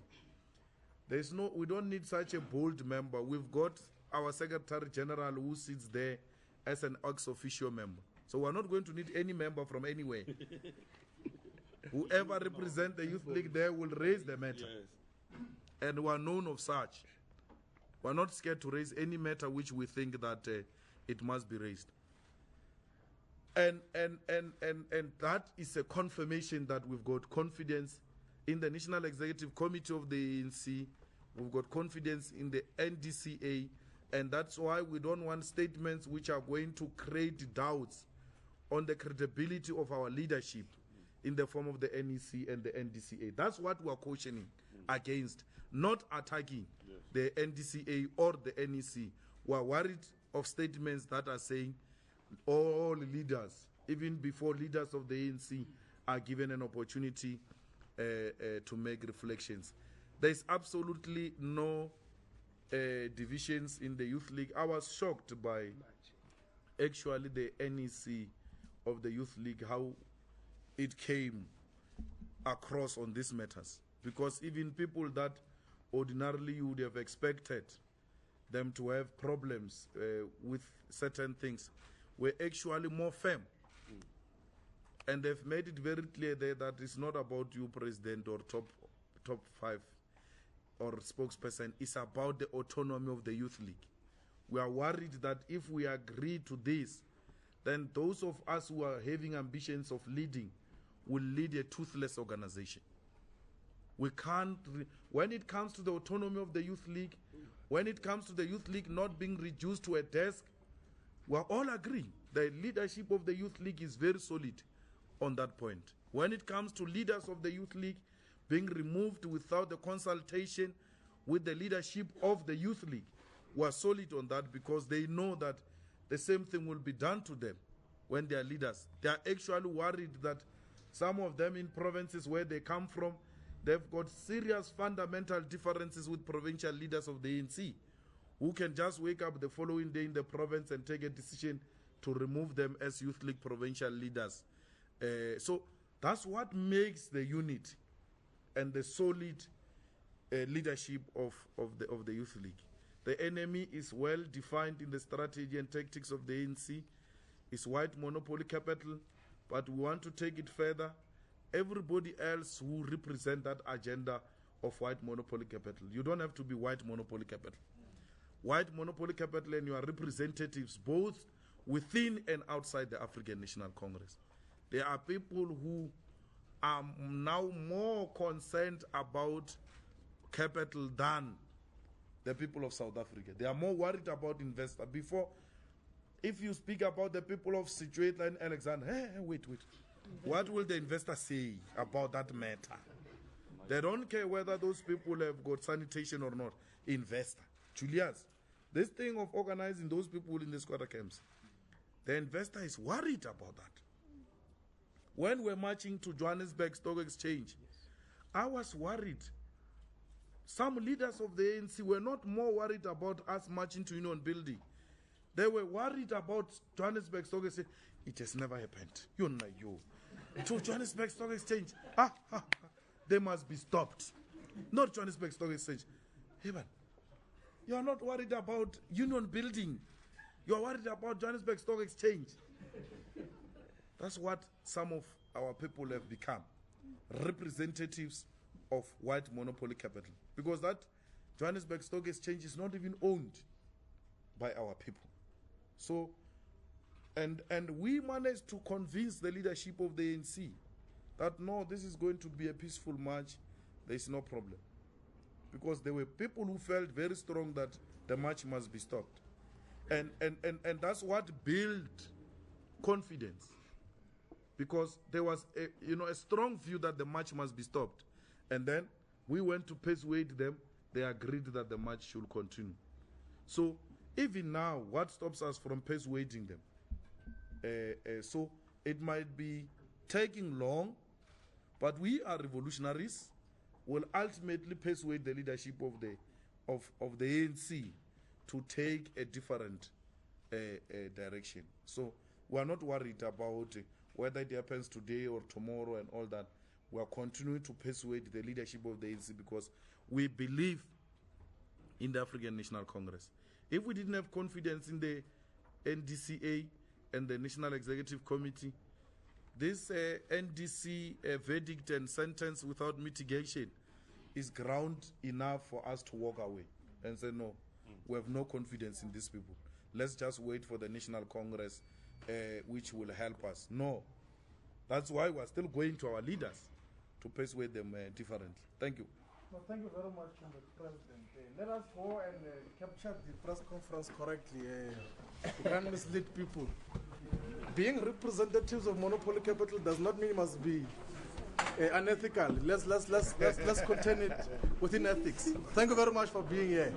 We don't need such a bold member. We've got our Secretary General who sits there as an ex-officio member. So we're not going to need any member from anywhere. Whoever represents the Youth League there will raise the matter. Yes. And we are known of such. We're not scared to raise any matter which we think that it must be raised. And that is a confirmation that we've got confidence in the National Executive Committee of the ANC. We've got confidence in the NDCA, and that's why we don't want statements which are going to create doubts on the credibility of our leadership in the form of the NEC and the NDCA. That's what we're cautioning against, not attacking the NDCA or the NEC. We're worried of statements that are saying all leaders, even before leaders of the ANC, are given an opportunity to make reflections. There's absolutely no divisions in the Youth League. I was shocked by actually the NEC of the Youth League, how it came across on these matters. Because even people that ordinarily you would have expected them to have problems with certain things were actually more firm. And they've made it very clear there that it's not about you, President, or top five or spokesperson. It's about the autonomy of the Youth League. We are worried that if we agree to this, then those of us who are having ambitions of leading will lead a toothless organization. We can't, when it comes to the autonomy of the Youth League, when it comes to the Youth League not being reduced to a desk, we are all agreeing. The leadership of the Youth League is very solid on that point. When it comes to leaders of the Youth League being removed without the consultation with the leadership of the Youth League, we are solid on that, because they know that the same thing will be done to them when they are leaders. They are actually worried that some of them in provinces where they come from, they've got serious fundamental differences with provincial leaders of the ANC, who can just wake up the following day in the province and take a decision to remove them as Youth League provincial leaders. So that's what makes the unity and the solid leadership of the Youth League. The enemy is well defined in the strategy and tactics of the ANC. It's white monopoly capital, but we want to take it further. Everybody else who represent that agenda of white monopoly capital. You don't have to be white monopoly capital. White monopoly capital and your representatives both within and outside the African National Congress. There are people who are now more concerned about capital than the people of South Africa. They are more worried about investors. Before, if you speak about the people of Situate and Alexander, wait. What will the investor say about that matter? They don't care whether those people have got sanitation or not. Investor. Julius, this thing of organizing those people in the squatter camps, the investor is worried about that. When we're marching to Johannesburg Stock Exchange, I was worried. Some leaders of the ANC were not more worried about us marching to Union Building. They were worried about Johannesburg Stock Exchange. It has never happened. You know you. To Johannesburg Stock Exchange. They must be stopped. Not Johannesburg Stock Exchange. Hey man, you are not worried about Union Building. You are worried about Johannesburg Stock Exchange. That's what some of our people have become. Representatives of white monopoly capital. Because that Johannesburg Stock Exchange is not even owned by our people. So, and we managed to convince the leadership of the ANC that no, this is going to be a peaceful march. There is no problem. Because there were people who felt very strong that the march must be stopped. And that's what built confidence. Because there was a strong view that the march must be stopped. And then we went to persuade them. They agreed that the march should continue. So even now, what stops us from persuading them? So it might be taking long, but we are revolutionaries. Will ultimately persuade the leadership of the ANC to take a different direction. So we are not worried about whether it happens today or tomorrow and all that. We are continuing to persuade the leadership of the ANC because we believe in the African National Congress. If we didn't have confidence in the NDCA and the National Executive Committee, this NDC verdict and sentence without mitigation is ground enough for us to walk away and say, no, we have no confidence in these people. Let's just wait for the National Congress, which will help us. No. That's why we're still going to our leaders to persuade them differently. Thank you. No, thank you very much, Mr. President. Let us go and capture the press conference correctly. We can't mislead people. Being representatives of monopoly capital does not mean must be unethical. Let's contain it within ethics. Thank you very much for being here.